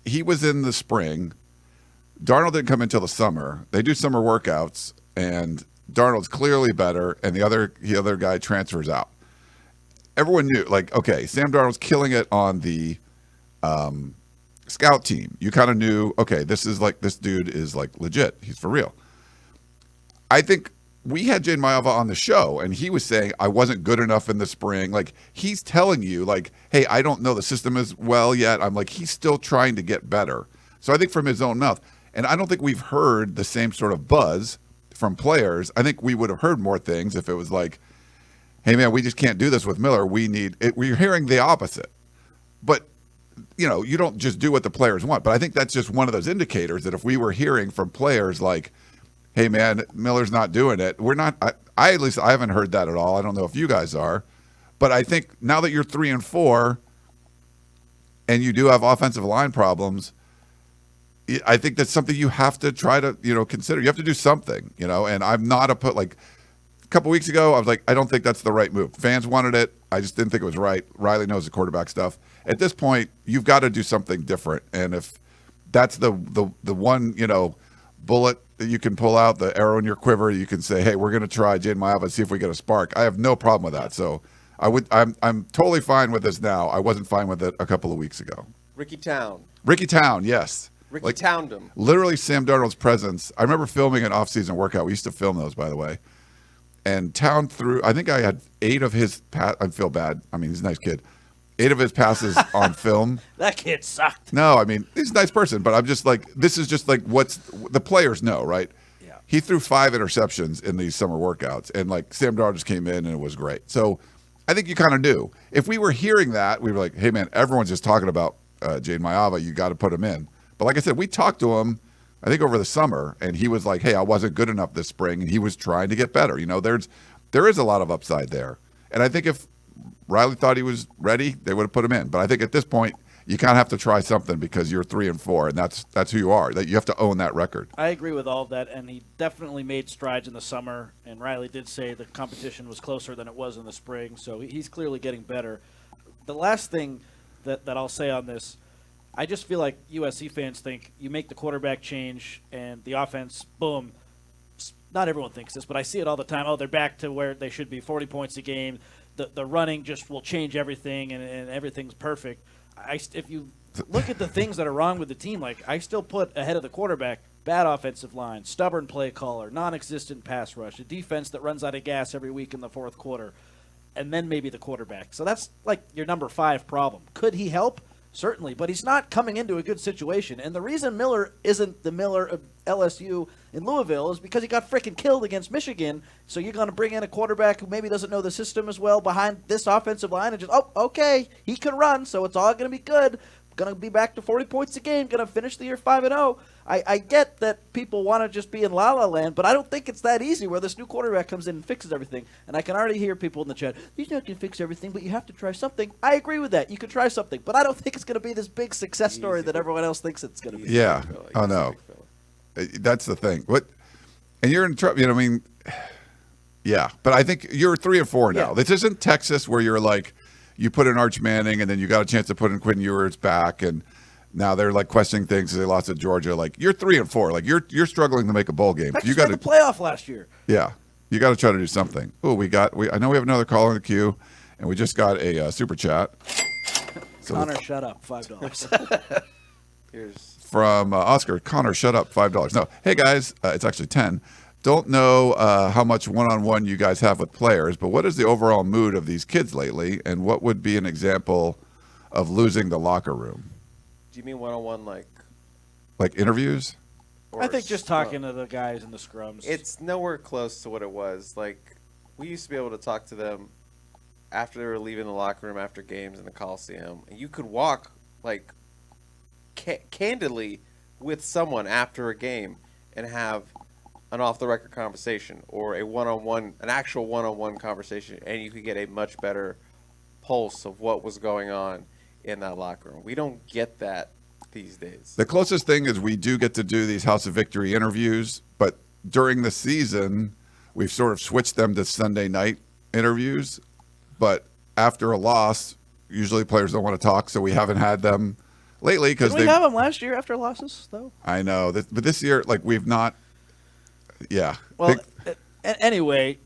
he was in the spring. Darnold didn't come until the summer. They do summer workouts, and Darnold's clearly better, and the other guy transfers out. Everyone knew, okay, Sam Darnold's killing it on the scout team. You kind of knew, okay, this dude is legit. He's for real. I think we had Jaden Maeva on the show, and he was saying I wasn't good enough in the spring. He's telling you, hey, I don't know the system as well yet. I'm he's still trying to get better. So I think from his own mouth, and I don't think we've heard the same sort of buzz from players. I think we would have heard more things if it was hey man, we just can't do this with Miller. We need it. We're hearing the opposite. But you don't just do what the players want. But I think that's just one of those indicators that if we were hearing from players hey man, Miller's not doing it. We're not. I at least I haven't heard that at all. I don't know if you guys are, but I think now that you're 3-4, and you do have offensive line problems, I think that's something you have to try to consider. You have to do something, And I'm not a couple weeks ago I was I don't think that's the right move. Fans wanted it. I just didn't think it was right. Riley knows the quarterback stuff. At this point, you've got to do something different. And if that's the one bullet that you can pull out, the arrow in your quiver, you can say, hey, we're going to try Jaden Maeva and see if we get a spark. I have no problem with that. So I'm totally fine with this now. I wasn't fine with it a couple of weeks ago. Ricky Town, yes. Ricky Towned him. Literally Sam Darnold's presence. I remember filming an off-season workout. We used to film those, by the way. And Town threw, I think I had 8 of his I feel bad. I mean, he's a nice kid. 8 of his passes on film. That kid sucked. No, I mean, he's a nice person, but I'm just this is just what's the players know, right? Yeah. He threw 5 interceptions in these summer workouts, and Sam Darnold just came in and it was great. So I think you kind of knew. If we were hearing that, we were like, hey, man, everyone's just talking about Jade Mayava. You got to put him in. But like I said, we talked to him, I think, over the summer, and he was like, hey, I wasn't good enough this spring, and he was trying to get better. There is a lot of upside there. And I think if Riley thought he was ready, they would have put him in. But I think at this point, you kind of have to try something because you're 3-4, and that's who you are. That you have to own that record. I agree with all of that, and he definitely made strides in the summer. And Riley did say the competition was closer than it was in the spring, so he's clearly getting better. The last thing that I'll say on this, I just feel like USC fans think you make the quarterback change and the offense, boom. Not everyone thinks this, but I see it all the time. Oh, they're back to where they should be, 40 points a game. The running just will change everything, and everything's perfect. If you look at the things that are wrong with the team, like I still put ahead of the quarterback, bad offensive line, stubborn play caller, non-existent pass rush, a defense that runs out of gas every week in the fourth quarter, and then maybe the quarterback. So that's like your number 5 problem. Could he help? Certainly, but he's not coming into a good situation. And the reason Miller isn't the Miller of LSU in Louisville is because he got freaking killed against Michigan. So you're going to bring in a quarterback who maybe doesn't know the system as well behind this offensive line and just, okay, he can run, so it's all going to be good. Going to be back to 40 points a game, going to finish the year 5-0. I get that people want to just be in la-la land, but I don't think it's that easy where this new quarterback comes in and fixes everything. And I can already hear people in the chat, he's not going to fix everything, but you have to try something. I agree with that. You can try something, but I don't think it's going to be this big success story that everyone else thinks it's going to be. Yeah. Oh, no. That's the thing. And you're in trouble, yeah. But I think you're 3-4 now. Yeah. This isn't Texas where you're like, you put in Arch Manning and then you got a chance to put in Quinn Ewers back, and now they're like questioning things because they lost at Georgia. Like you're 3-4. Like you're struggling to make a bowl game. Texas You got made the playoff last year. Yeah, you got to try to do something. Oh, I know we have another caller in the queue, and we just got a super chat. So Connor, shut up, $5. Here's from Oscar. Connor, shut up, $5. No, hey guys, it's actually 10. Don't know how much one-on-one you guys have with players, but what is the overall mood of these kids lately, and what would be an example of losing the locker room? Do you mean one-on-one, like interviews? I think just talking to the guys in the scrums. It's nowhere close to what it was. Like, we used to be able to talk to them after they were leaving the locker room after games in the Coliseum. And you could walk, like, candidly with someone after a game and have an off-the-record conversation or an actual one-on-one conversation, and you could get a much better pulse of what was going on in that locker room. We don't get that these days. The closest thing is we do get to do these House of Victory interviews, but during the season, we've sort of switched them to Sunday night interviews. But after a loss, usually players don't want to talk, so we haven't had them lately because Did we have them last year after losses, though? I know, but this year, like we've not. Yeah. Well, anyway,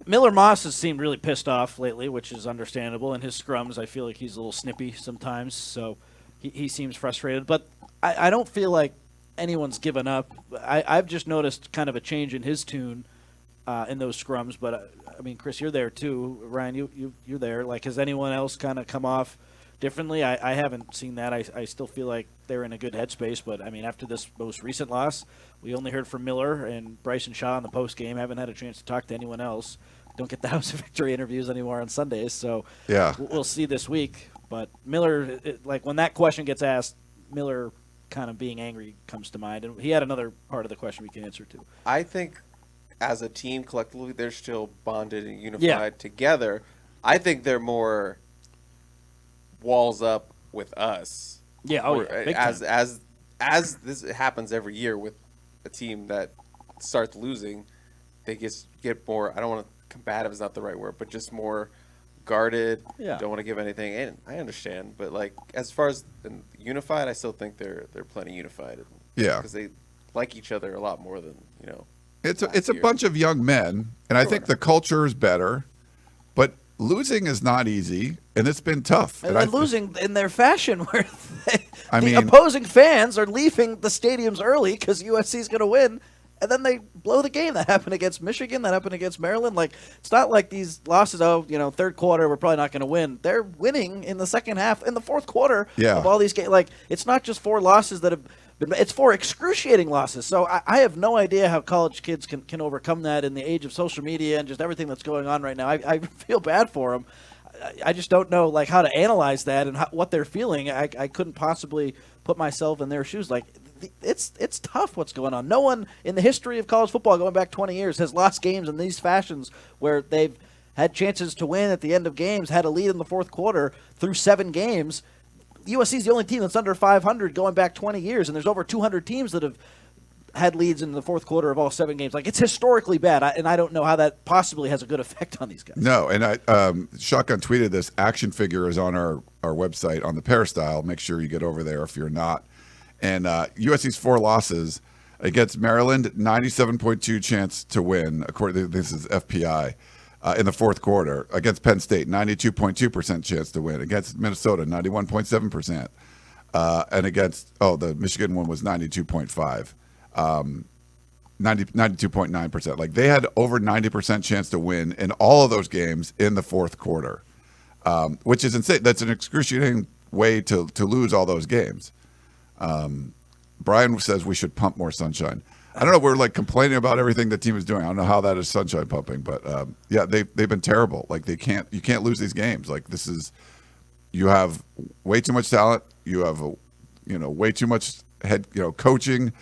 Miller Moss has seemed really pissed off lately, which is understandable. In his scrums, I feel like he's a little snippy sometimes, so he seems frustrated. But I don't feel like anyone's given up. I've just noticed kind of a change in his tune in those scrums. But, I mean, Chris, you're there too. Ryan, you're there. Like, has anyone else kind of come off differently? I haven't seen that. I still feel like they're in a good headspace. But, I mean, after this most recent loss, we only heard from Miller and Bryson Shaw in the post game. Haven't had a chance to talk to anyone else. Don't get the House of Victory interviews anymore on Sundays. So yeah, we'll see this week. But Miller, like when that question gets asked, Miller kind of being angry comes to mind. And he had another part of the question we can answer too. I think as a team collectively, they're still bonded and unified together. I think they're more walls up with us. Yeah, big time. As this happens every year with a team that starts losing, they get more, I don't want to, combative is not the right word, but just more guarded, don't want to give anything. And I understand, but like as far as unified, I still think they're plenty unified. Yeah. Because they like each other a lot more than, It's a bunch of young men, and I think the culture is better, but losing is not easy, and it's been tough. And losing in their fashion, where the mean, opposing fans are leaving the stadiums early because USC is going to win, and then they blow the game. That happened against Michigan. That happened against Maryland. Like, it's not like these losses, third quarter, we're probably not going to win. They're winning in the second half, in the fourth quarter of all these games. Like, it's not just 4 losses that have It's for excruciating losses. So I have no idea how college kids can overcome that in the age of social media and just everything that's going on right now. I feel bad for them. I just don't know like how to analyze that and what they're feeling. I couldn't possibly put myself in their shoes. Like it's tough what's going on. No one in the history of college football going back 20 years has lost games in these fashions where they've had chances to win at the end of games, had a lead in the fourth quarter through 7 games. USC is the only team that's under 500 going back 20 years, and there's over 200 teams that have had leads in the fourth quarter of all 7 games. Like, it's historically bad, and I don't know how that possibly has a good effect on these guys. No, and Shotgun tweeted this. Action figure is on our website on the Peristyle. Make sure you get over there if you're not. And USC's 4 losses against Maryland, 97.2 chance to win. According to this is FPI. In the fourth quarter against Penn State, 92.2% chance to win. Against Minnesota, 91.7%. And against, the Michigan one was 92.5. 92.9%. Like, they had over 90% chance to win in all of those games in the fourth quarter, which is insane. That's an excruciating way to lose all those games. Brian says we should pump more Sunshine. I don't know. We're like complaining about everything the team is doing. I don't know how that is sunshine pumping, but yeah, they've been terrible. Like, you can't lose these games. Like, you have way too much talent. You have way too much coaching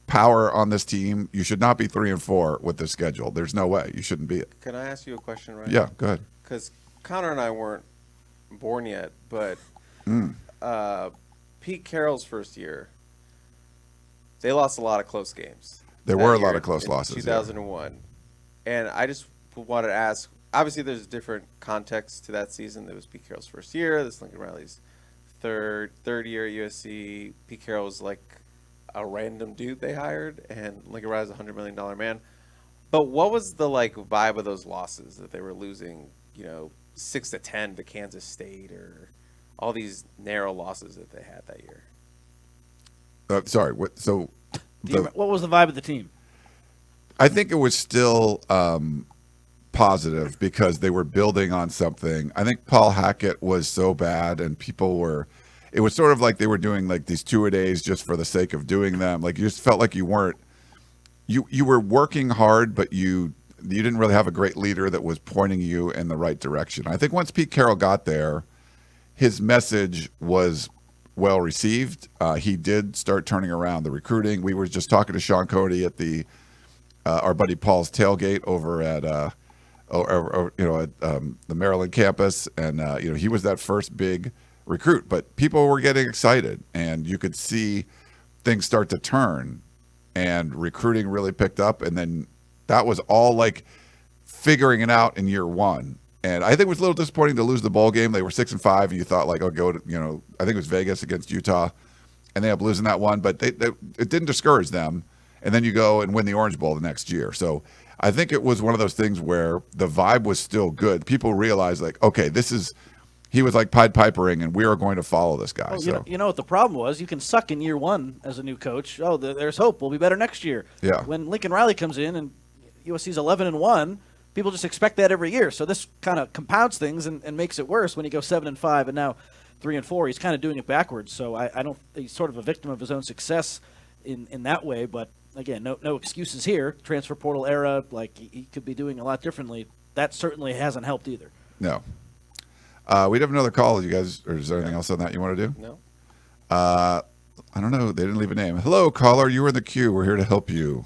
power on this team. You should not be 3-4 with this schedule. There's no way. You shouldn't be it. Can I ask you a question, Ryan? Yeah, go ahead. Because Connor and I weren't born yet, but Pete Carroll's first year, they lost a lot of close games. There were a lot of close losses. 2001. Yeah. And I just wanted to ask, obviously there's different context to that season. It was Pete Carroll's first year. This Lincoln Riley's third year at USC. Pete Carroll was like a random dude they hired, and Lincoln Riley's a $100 million man. But what was the vibe of those losses that they were losing, 6-10 to Kansas State, or all these narrow losses that they had that year? Sorry, what? So, what was the vibe of the team? I think it was still positive because they were building on something. I think Paul Hackett was so bad, and it was sort of like they were doing like these 2-a-days just for the sake of doing them. Like, you just felt like you were working hard, but you didn't really have a great leader that was pointing you in the right direction. I think once Pete Carroll got there, his message was well received. He did start turning around the recruiting. We were just talking to Sean Cody at our buddy Paul's tailgate over at the Maryland campus, and he was that first big recruit. But people were getting excited, and you could see things start to turn, and recruiting really picked up. And then that was all like figuring it out in year 1. And I think it was a little disappointing to lose the bowl game. They were 6-5, and you thought I think it was Vegas against Utah, and they ended up losing that one. But it didn't discourage them. And then you go and win the Orange Bowl the next year. So I think it was one of those things where the vibe was still good. People realized, okay, he was like Pied Pipering, and we are going to follow this guy. Well, you know what the problem was? You can suck in year 1 as a new coach. Oh, there's hope. We'll be better next year. Yeah. When Lincoln Riley comes in and USC's 11-1. People just expect that every year. So this kind of compounds things and makes it worse when he goes 7-5 and now 3-4. He's kind of doing it backwards. So I don't. He's sort of a victim of his own success in that way. But again, no excuses here. Transfer portal era, he could be doing a lot differently. That certainly hasn't helped either. No. We'd have another call, you guys, or is there anything else on that you want to do? No. I don't know. They didn't leave a name. Hello, caller. You were in the queue. We're here to help you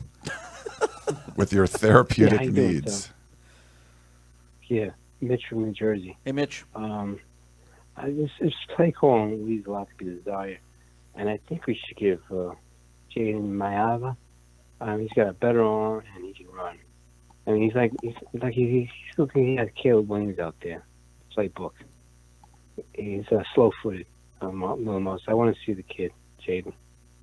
with your therapeutic needs. Yeah, Mitch from New Jersey. Hey, Mitch. This play calling leaves a lot to be desired, and I think we should give Jaden Mayava. He's got a better arm and he can run. I mean, he still think he has Caleb Williams out there. Playbook. He's slow-footed. Most. I want to see the kid, Jaden.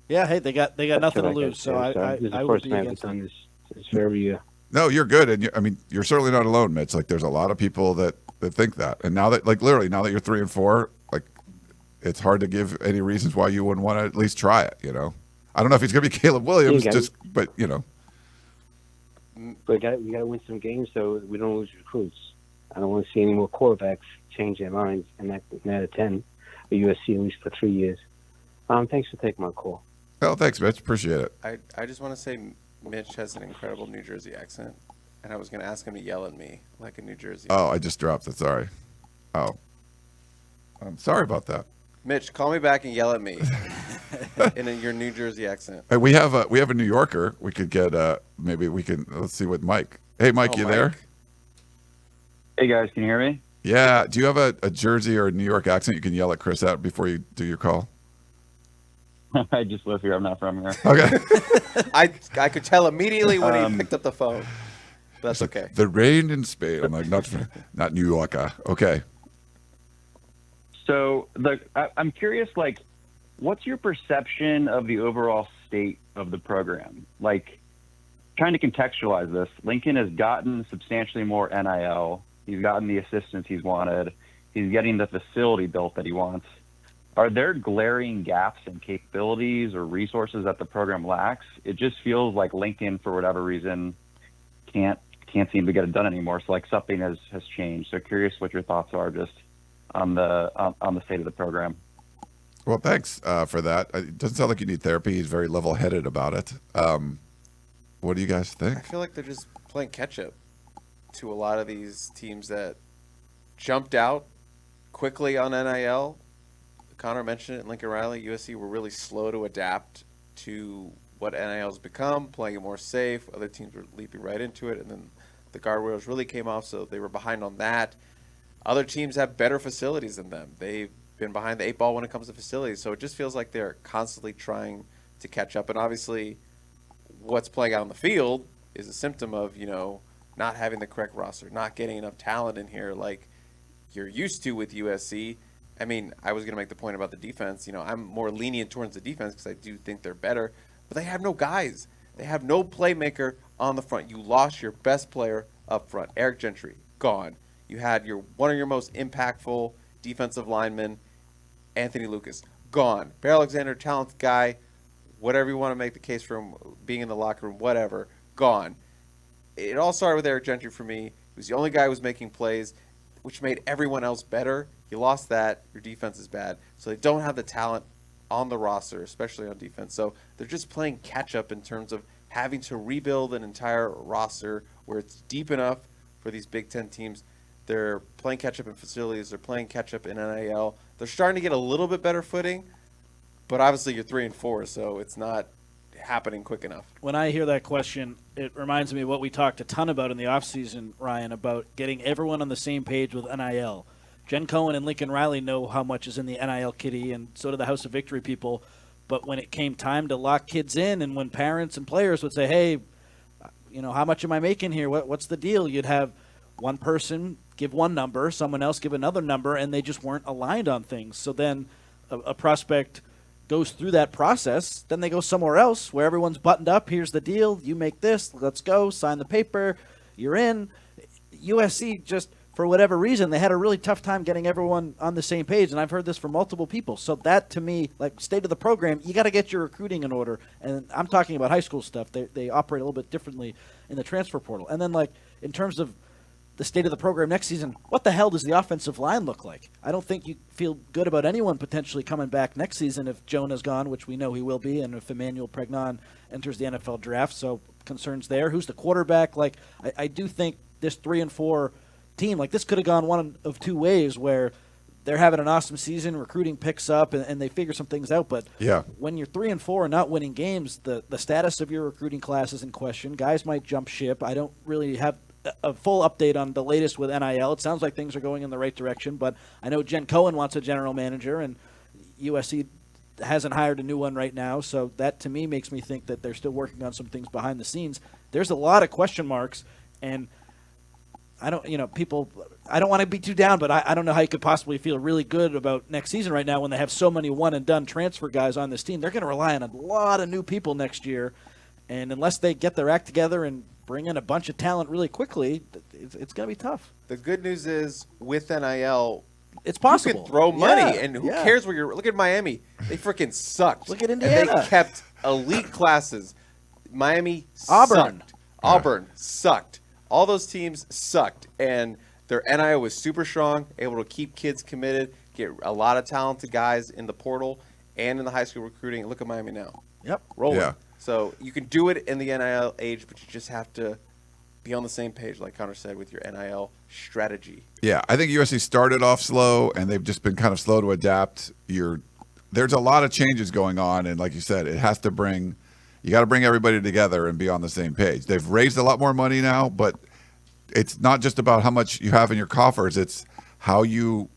Yeah, hey, they got nothing to lose, so I would be against done this for every year. No, you're good, and you're certainly not alone, Mitch. Like, there's a lot of people that think that, and now that, literally, now that you're 3-4, it's hard to give any reasons why you wouldn't want to at least try it. I don't know if he's going to be Caleb Williams, but. But we got to win some games so we don't lose recruits. I don't want to see any more quarterbacks change their minds and that attend a USC at least for 3 years. Thanks for taking my call. Oh, thanks, Mitch. Appreciate it. I just want to say Mitch has an incredible New Jersey accent, and I was going to ask him to yell at me like a New Jersey. Oh, I just dropped it. Sorry. Oh, I'm sorry about that. Mitch, call me back and yell at me in your New Jersey accent. Hey, we have a New Yorker. We could get maybe we can let's see what Mike. Hey, Mike, Oh, you Mike. there? Hey guys, can you hear me? Yeah. Do you have a Jersey or a New York accent you can yell at Chris at before you do your call? I just live here. I'm not from here. Okay. I could tell immediately when he Um, picked up the phone. That's okay. The rain in Spain. I'm like not New Yorker. Okay. So I'm curious, like, what's your perception of the overall state of the program? Like, trying to contextualize this, Lincoln has gotten substantially more NIL. He's gotten the assistants he's wanted. He's getting the facility built that he wants. Are there glaring gaps in capabilities or resources that the program lacks? It just feels like Lincoln, for whatever reason, can't seem to get it done anymore. So like something has changed. So curious what your thoughts are just on the state of the program. Well, thanks for that. It doesn't sound like you need therapy. He's very level-headed about it. What do you guys think? I feel like they're just playing catch-up to a lot of these teams that jumped out quickly on NIL. Connor mentioned it, Lincoln Riley, USC were really slow to adapt to what NIL's become, playing it more safe. Other teams were leaping right into it, and then the guardrails really came off, so they were behind on that. Other teams have better facilities than them. They've been behind the 8 ball when it comes to facilities, so it just feels like they're constantly trying to catch up. And obviously, what's playing out on the field is a symptom of, not having the correct roster, not getting enough talent in here like you're used to with USC. I mean, I was going to make the point about the defense. I'm more lenient towards the defense because I do think they're better. But they have no guys. They have no playmaker on the front. You lost your best player up front. Eric Gentry, gone. You had one of your most impactful defensive linemen, Anthony Lucas, gone. Bear Alexander, talented guy, whatever you want to make the case for him being in the locker room, whatever, gone. It all started with Eric Gentry for me. He was the only guy who was making plays, which made everyone else better. You lost that. Your defense is bad. So they don't have the talent on the roster, especially on defense. So they're just playing catch-up in terms of having to rebuild an entire roster where it's deep enough for these Big Ten teams. They're playing catch-up in facilities. They're playing catch-up in NIL. They're starting to get a little bit better footing, but obviously you're 3-4, so it's not happening quick enough. When I hear that question, it reminds me of what we talked a ton about in the offseason, Ryan, about getting everyone on the same page with NIL. Jen Cohen and Lincoln Riley know how much is in the NIL kitty, and so do the House of Victory people. But when it came time to lock kids in, and when parents and players would say, hey, how much am I making here? What's the deal? You'd have one person give one number, someone else give another number, and they just weren't aligned on things. So then a prospect goes through that process, then they go somewhere else where everyone's buttoned up. Here's the deal. You make this. Let's go. Sign the paper. You're in. USC just, for whatever reason, they had a really tough time getting everyone on the same page, and I've heard this from multiple people. So that, to me, like state of the program, you got to get your recruiting in order. And I'm talking about high school stuff. They operate a little bit differently in the transfer portal. And then, like, in terms of the state of the program next season, what the hell does the offensive line look like? I don't think you feel good about anyone potentially coming back next season if Jonah's gone, which we know he will be, and if Emmanuel Pregnon enters the NFL draft. So concerns there. Who's the quarterback? Like, I do think this 3-4 team, like, this could have gone one of two ways, where they're having an awesome season, recruiting picks up, and they figure some things out. But Yeah. when you're 3-4 and not winning games, the status of your recruiting class is in question. Guys might jump ship. I don't really have a full update on the latest with NIL. It sounds like things are going in the right direction, but I know Jen Cohen wants a general manager, and USC hasn't hired a new one right now, so that to me makes me think that they're still working on some things behind the scenes. There's a lot of question marks, and I don't want to be too down, but I don't know how you could possibly feel really good about next season right now when they have so many one-and-done transfer guys on this team. They're going to rely on a lot of new people next year, and unless they get their act together and bring in a bunch of talent really quickly, it's going to be tough. The good news is, with NIL, it's possible. You can throw money, Yeah, and who yeah. cares where you're – look at Miami. They freaking sucked. Look at And Indiana. they kept elite classes. Miami Auburn. sucked. Auburn sucked. All those teams sucked, and their NIL was super strong, able to keep kids committed, get a lot of talented guys in the portal, and in the high school recruiting. Look at Miami now. Yep. Rolling. Yeah. So you can do it in the NIL age, but you just have to be on the same page, like Connor said, with your NIL strategy. Yeah, I think USC started off slow, and they've just been kind of slow to adapt. There's a lot of changes going on, and like you said, you got to bring everybody together and be on the same page. They've raised a lot more money now, but it's not just about how much you have in your coffers. It's how you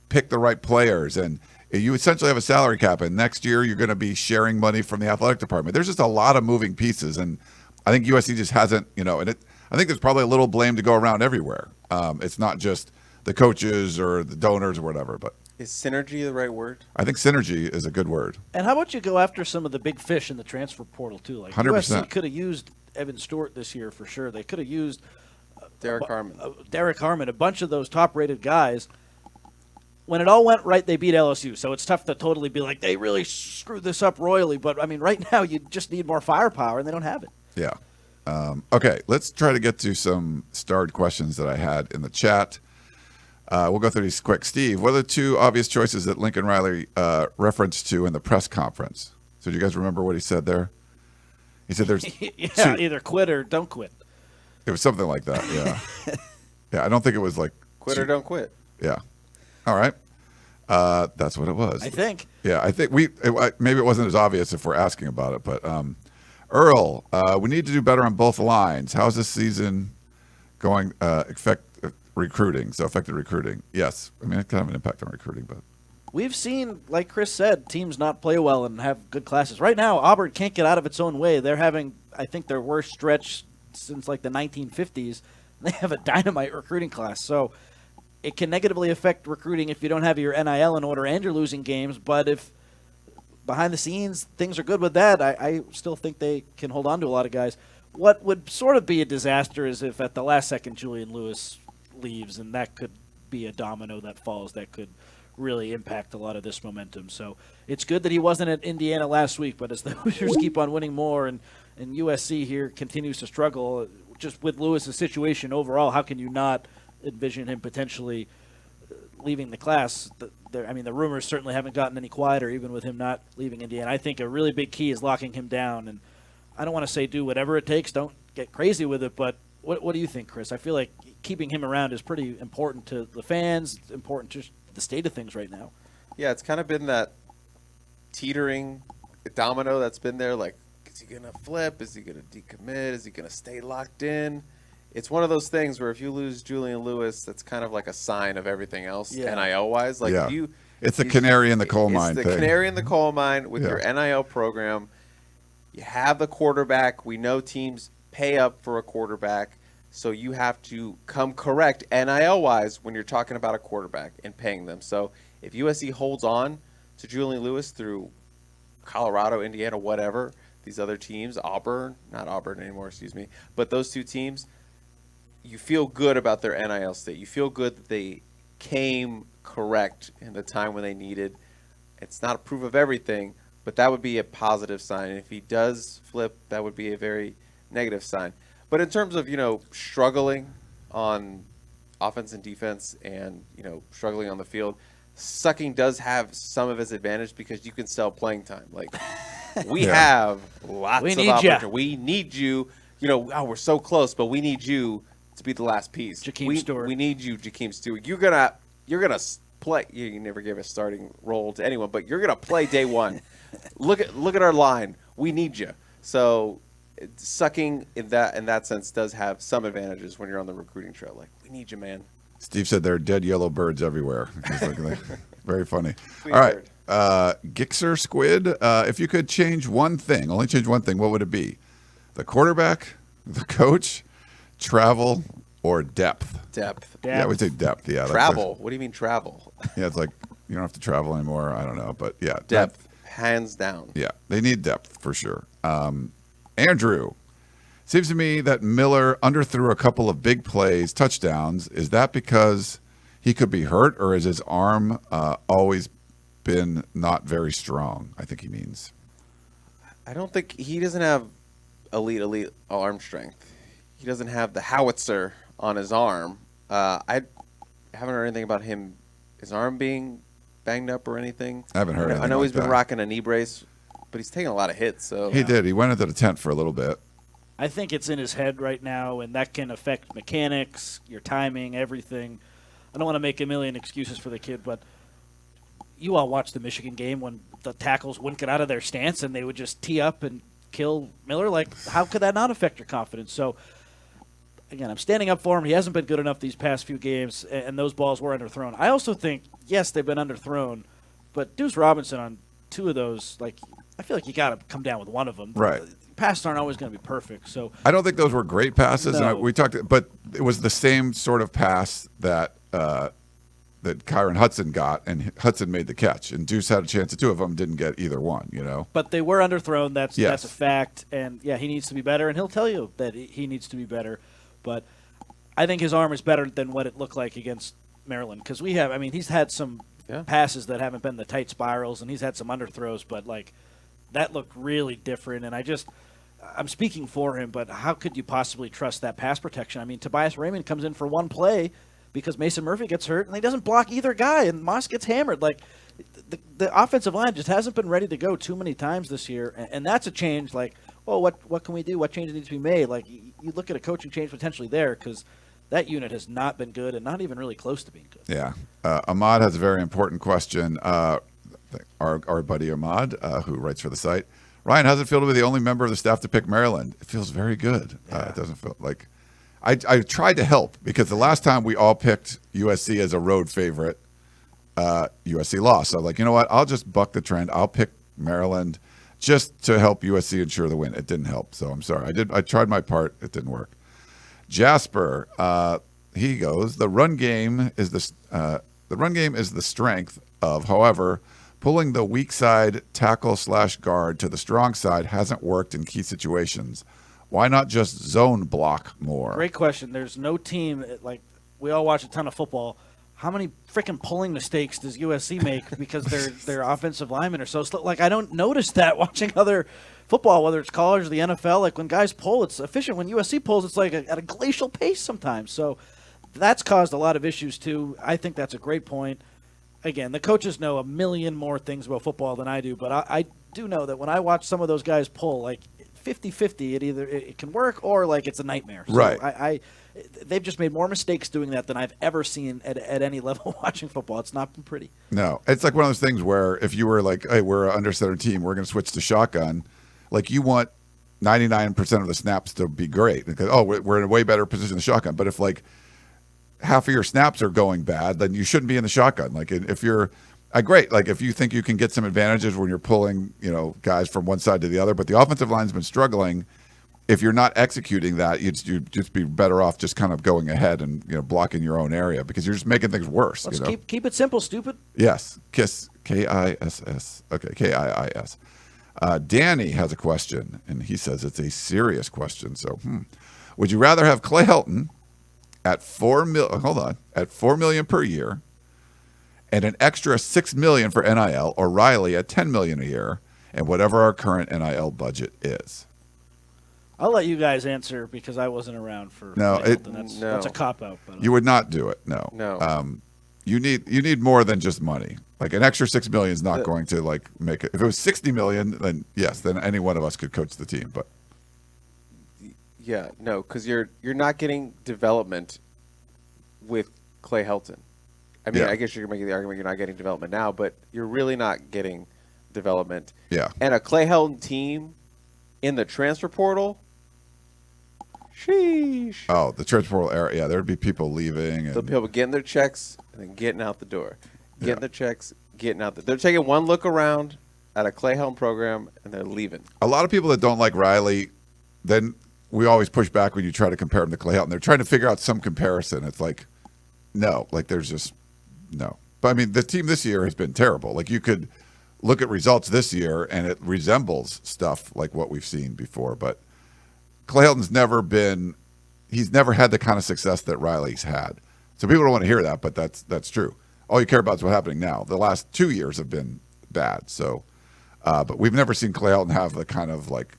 pick the right players, and you essentially have a salary cap, and next year you're going to be sharing money from the athletic department. There's just a lot of moving pieces, and I think USC just hasn't, I think there's probably a little blame to go around everywhere. It's not just the coaches or the donors or whatever, but Is synergy the right word? I think synergy is a good word. And how about you go after some of the big fish in the transfer portal too? Like 100%. USC could have used Evan Stewart this year for sure. They could have used Derek Harmon. Derek Harmon, a bunch of those top-rated guys. When it all went right, they beat LSU. So it's tough to totally be like, they really screwed this up royally. But, I mean, right now you just need more firepower, and they don't have it. Yeah. Okay, let's try to get to some starred questions that I had in the chat. We'll go through these quick. Steve, what are the two obvious choices that Lincoln Riley referenced to in the press conference? So do you guys remember what he said there? He said there's Yeah, either quit or don't quit. It was something like that, yeah. Yeah, I don't think it was like Quit or don't quit. Yeah. All right. That's what it was. I think. Yeah, I think maybe it wasn't as obvious if we're asking about it, but Earl, we need to do better on both lines. How's this season going? Affected recruiting. Yes, I mean it can have an impact on recruiting, but We've seen, like Chris said, teams not play well and have good classes. Right now, Auburn can't get out of its own way. They're having, I think, their worst stretch since like the 1950s. They have a dynamite recruiting class, so it can negatively affect recruiting if you don't have your NIL in order and you're losing games. But if behind the scenes things are good with that, I still think they can hold on to a lot of guys. What would sort of be a disaster is if at the last second Julian Lewis leaves, and that could be a domino that falls that could really impact a lot of this momentum. So it's good that he wasn't at Indiana last week, but as the Hoosiers keep on winning more and USC here continues to struggle, just with Lewis's situation overall, how can you not envision him potentially leaving the class? The rumors certainly haven't gotten any quieter, even with him not leaving Indiana. I think a really big key is locking him down, and I don't want to say do whatever it takes, don't get crazy with it, but what do you think, Chris? I feel like keeping him around is pretty important to the fans, it's important to the state of things right now. Yeah, it's kind of been that teetering domino that's been there. Like, is he going to flip? Is he going to decommit? Is he going to stay locked in? It's one of those things where if you lose Julian Lewis, that's kind of like a sign of everything else, NIL-wise. Like, yeah. It's the canary in the coal mine thing. It's the canary in the coal mine with your NIL program. You have the quarterback. We know teams pay up for a quarterback. So you have to come correct NIL-wise when you're talking about a quarterback and paying them. So if USC holds on to Julian Lewis through Colorado, Indiana, whatever, these other teams, not Auburn anymore, excuse me, but those two teams, you feel good about their NIL state. You feel good that they came correct in the time when they needed. It's not a proof of everything, but that would be a positive sign. And if he does flip, that would be a very negative sign. But in terms of, struggling on offense and defense and, struggling on the field, sucking does have some of its advantage because you can sell playing time. Like, we have lots of opportunity. We need you. We're so close, but we need you to be the last piece. Jakeem Stewart. We need you, Jakeem Stewart. You're gonna play. You never gave a starting role to anyone, but you're gonna play day one. Look at our line. We need you. So sucking in that sense does have some advantages when you're on the recruiting trail. Like, we need you, man. Steve said there are dead yellow birds everywhere. Very funny. All right. Gixxer Squid, if you could change one thing, only change one thing, what would it be? The quarterback, the coach, travel, or depth? Depth. Yeah, I would say depth. Yeah. Travel. What do you mean travel? Yeah, it's like you don't have to travel anymore. I don't know. But yeah. Depth. Hands down. Yeah. They need depth for sure. Andrew, seems to me that Miller underthrew a couple of big plays, touchdowns. Is that because he could be hurt, or is his arm always been not very strong? I think he means. I don't think he doesn't have elite arm strength. He doesn't have the howitzer on his arm. I haven't heard anything about his arm being banged up or anything? I haven't heard anything I know like he's been that. rocking a knee brace, but he's taking a lot of hits. So He did. He went into the tent for a little bit. I think it's in his head right now, and that can affect mechanics, your timing, everything. I don't want to make a million excuses for the kid, but you all watched the Michigan game when the tackles wouldn't get out of their stance and they would just tee up and kill Miller. Like, how could that not affect your confidence? So, again, I'm standing up for him. He hasn't been good enough these past few games, and those balls were underthrown. I also think, yes, they've been underthrown, but Deuce Robinson on 2 of those, like, I feel like you got to come down with one of them. Right. Passes aren't always going to be perfect. So I don't think those were great passes. No. And we talked, but it was the same sort of pass that that Kyron Hudson got, and Hudson made the catch. And Deuce had a chance at 2 of them, didn't get either one. You know. But they were underthrown. That's Yes. a fact. And yeah, he needs to be better, and he'll tell you that he needs to be better. But I think his arm is better than what it looked like against Maryland, because he's had some passes that haven't been the tight spirals, and he's had some underthrows, but like that looked really different. And I'm speaking for him, but how could you possibly trust that pass protection? I mean, Tobias Raymond comes in for one play because Mason Murphy gets hurt, and he doesn't block either guy, and Moss gets hammered. Like, the offensive line just hasn't been ready to go too many times this year, and that's a change. Like, well, what can we do? What changes need to be made? Like, you look at a coaching change potentially there, because that unit has not been good and not even really close to being good. Yeah. Ahmad has a very important question. Our buddy Ahmad, who writes for the site. Ryan, how's it feel to be the only member of the staff to pick Maryland? It feels very good. It doesn't feel like I tried to help, because the last time we all picked USC as a road favorite, USC lost. So I'm like, you know what? I'll just buck the trend. I'll pick Maryland just to help USC ensure the win. It didn't help, so I'm sorry. I tried my part. It didn't work. Jasper, he goes. The run game is the strength of. However, pulling the weak side tackle/guard to the strong side hasn't worked in key situations. Why not just zone block more? Great question. There's no team, like, we all watch a ton of football. How many freaking pulling mistakes does USC make because their offensive linemen are so slow? Like, I don't notice that watching other football, whether it's college or the NFL. Like, when guys pull, it's efficient. When USC pulls, it's like at a glacial pace sometimes. So that's caused a lot of issues, too. I think that's a great point. Again, the coaches know a million more things about football than I do, but I do know that when I watch some of those guys pull, like 50-50, it can work or like it's a nightmare. So right. They've just made more mistakes doing that than I've ever seen at any level watching football. It's not been pretty. No, it's like one of those things where if you were like, hey, we're an under center team, we're going to switch to shotgun. Like, you want 99% of the snaps to be great because, we're in a way better position in the shotgun. But if like half of your snaps are going bad, then you shouldn't be in the shotgun. Like, if you're great, like if you think you can get some advantages when you're pulling, guys from one side to the other, but the offensive line's been struggling. If you're not executing that, you'd just be better off just kind of going ahead and blocking your own area because you're just making things worse. Let's keep it simple, stupid. Yes, KISS, KISS. Okay, KIIS. Danny has a question, and he says it's a serious question. So, would you rather have Clay Helton at $4 million per year, and an extra $6 million for NIL, or Riley at $10 million a year, and whatever our current NIL budget is? I'll let you guys answer because I wasn't around for. No, that's a cop out. But you would not do it. No. You need more than just money. Like, an extra $6 million is not going to like make it. If it was $60 million, then yes, then any one of us could coach the team. But yeah, no, because you're not getting development with Clay Helton. I mean, I guess you're making the argument you're not getting development now, but you're really not getting development. Yeah. And a Clay Helton team in the transfer portal, sheesh. Oh, the transfer portal era. Yeah, there'd be people leaving. And the people getting their checks and then getting out the door. Getting their checks, getting out They're taking one look around at a Clay Helton program, and they're leaving. A lot of people that don't like Riley, then we always push back when you try to compare him to Clay Helton. They're trying to figure out some comparison. It's like, no. Like, there's just no. But, I mean, the team this year has been terrible. Like, you could look at results this year, and it resembles stuff like what we've seen before. But Clay Helton's he's never had the kind of success that Riley's had. So people don't want to hear that, but that's true. All you care about is what's happening now. The last 2 years have been bad. So, but we've never seen Clay Helton have the kind of like,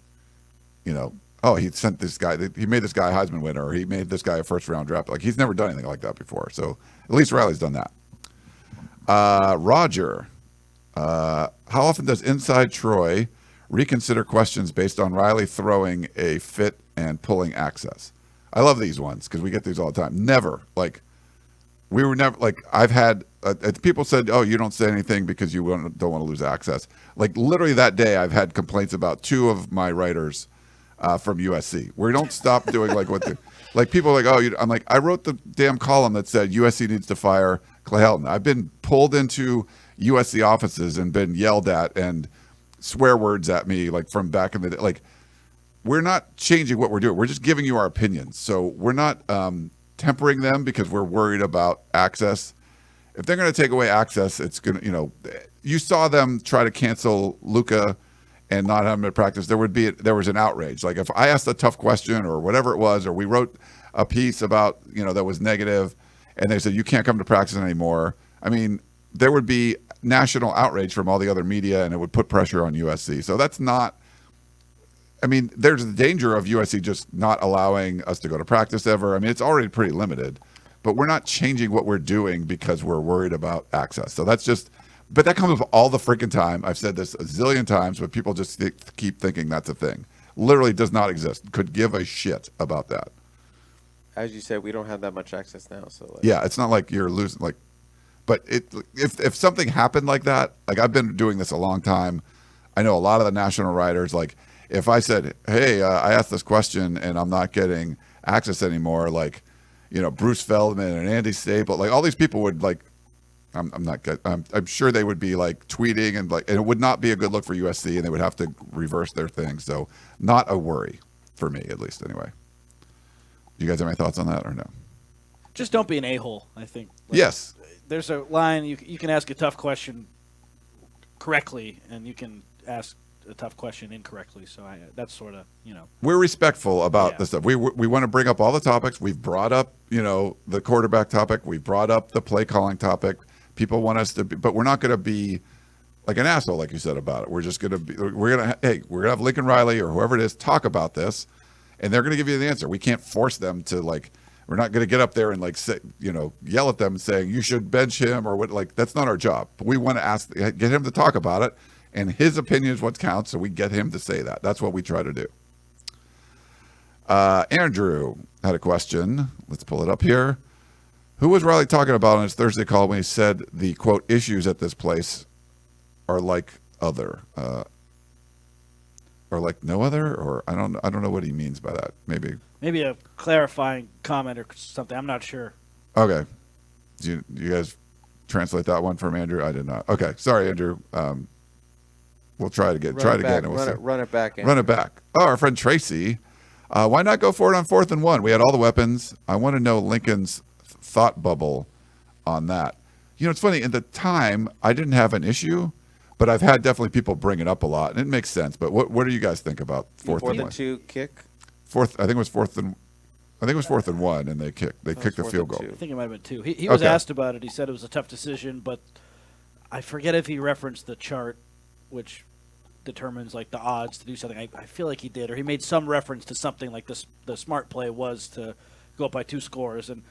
he sent this guy, he made this guy a Heisman winner, or he made this guy a first round draft. Like, he's never done anything like that before. So at least Riley's done that. Roger, how often does Inside Troy reconsider questions based on Riley throwing a fit and pulling access? I love these ones because we get these all the time. Never. Like, we were never, like, I've had, people said, oh, you don't say anything because you don't want to lose access. Like, literally that day, I've had complaints about 2 of my writers from USC. We don't stop doing, like, what the, like, people are like, oh, I'm like, I wrote the damn column that said USC needs to fire Clay Helton. I've been pulled into USC offices and been yelled at and swear words at me, like, from back in the day. Like, we're not changing what we're doing. We're just giving you our opinions. So we're not tempering them because we're worried about access. If they're going to take away access, it's going to, you saw them try to cancel Luka and not have him at practice. There was an outrage. Like, if I asked a tough question or whatever it was, or we wrote a piece about, that was negative, and they said, you can't come to practice anymore. I mean, there would be national outrage from all the other media, and it would put pressure on USC. So that's not, I mean, there's the danger of USC just not allowing us to go to practice ever. I mean, it's already pretty limited, but we're not changing what we're doing because we're worried about access. So that's just, but that comes up all the freaking time. I've said this a zillion times, but people just keep thinking that's a thing. Literally does not exist. Could give a shit about that. As you said, we don't have that much access now. So yeah, it's not like you're losing, like, but if something happened like that, like, I've been doing this a long time. I know a lot of the national writers, like, if I said, hey, I asked this question and I'm not getting access anymore, like, Bruce Feldman and Andy Staple, like, all these people would, like, I'm sure they would be, like, tweeting and it would not be a good look for USC, and they would have to reverse their thing. So not a worry for me, at least, anyway. Do you guys have any thoughts on that or no? Just don't be an a-hole, I think. Like, yes. There's a line, you can ask a tough question correctly, and you can ask a tough question incorrectly. So that's sort of, We're respectful about this stuff. We want to bring up all the topics. We've brought up, the quarterback topic. We've brought up the play calling topic. People want us to be, but we're not going to be like an asshole, like you said about it. We're just going to be, we're going to have Lincoln Riley or whoever it is talk about this, and they're going to give you the answer. We can't force them to, like, we're not going to get up there and, like, say, yell at them saying you should bench him or what. Like, that's not our job. But we want to get him to talk about it. And his opinion is what counts, so we get him to say that. That's what we try to do. Andrew had a question. Let's pull it up here. Who was Riley talking about on his Thursday call when he said the, quote, issues at this place are like other? Or like no other? Or I don't know what he means by that. Maybe a clarifying comment or something. I'm not sure. Okay. Do you guys translate that one from Andrew? I did not. Okay. Sorry, Andrew. We'll try it again. Run it back. Run it back. Oh, our friend Tracy. Why not go for it on 4th and 1? We had all the weapons. I want to know Lincoln's thought bubble on that. It's funny. In the time, I didn't have an issue, but I've had definitely people bring it up a lot, and it makes sense. But what do you guys think about 4th and 1? 4th and 2 kick. I think it was 4th and 1, and they kicked the field goal. I think it might have been 2. He was asked about it. He said it was a tough decision, but I forget if he referenced the chart, which determines, like, the odds to do something. I feel like he did, or he made some reference to something like this. The smart play was to go up by 2 scores, and,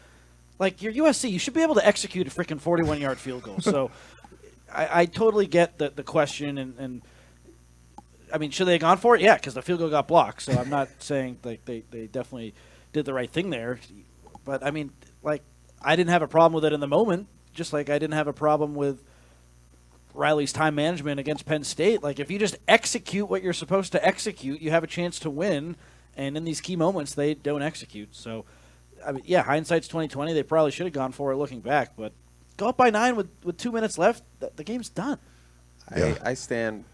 like, you're USC, you should be able to execute a freaking 41-yard field goal. So I totally get the question, and I mean, should they have gone for it? Yeah, because the field goal got blocked. So I'm not saying, like, they definitely did the right thing there, but I mean, like, I didn't have a problem with it in the moment, just like I didn't have a problem with Riley's time management against Penn State. Like, if you just execute what you're supposed to execute, you have a chance to win. And in these key moments, they don't execute. So, I mean, yeah, hindsight's 20/20. They probably should have gone for it looking back. But go up by 9 with 2 minutes left. The game's done. Yeah. I stand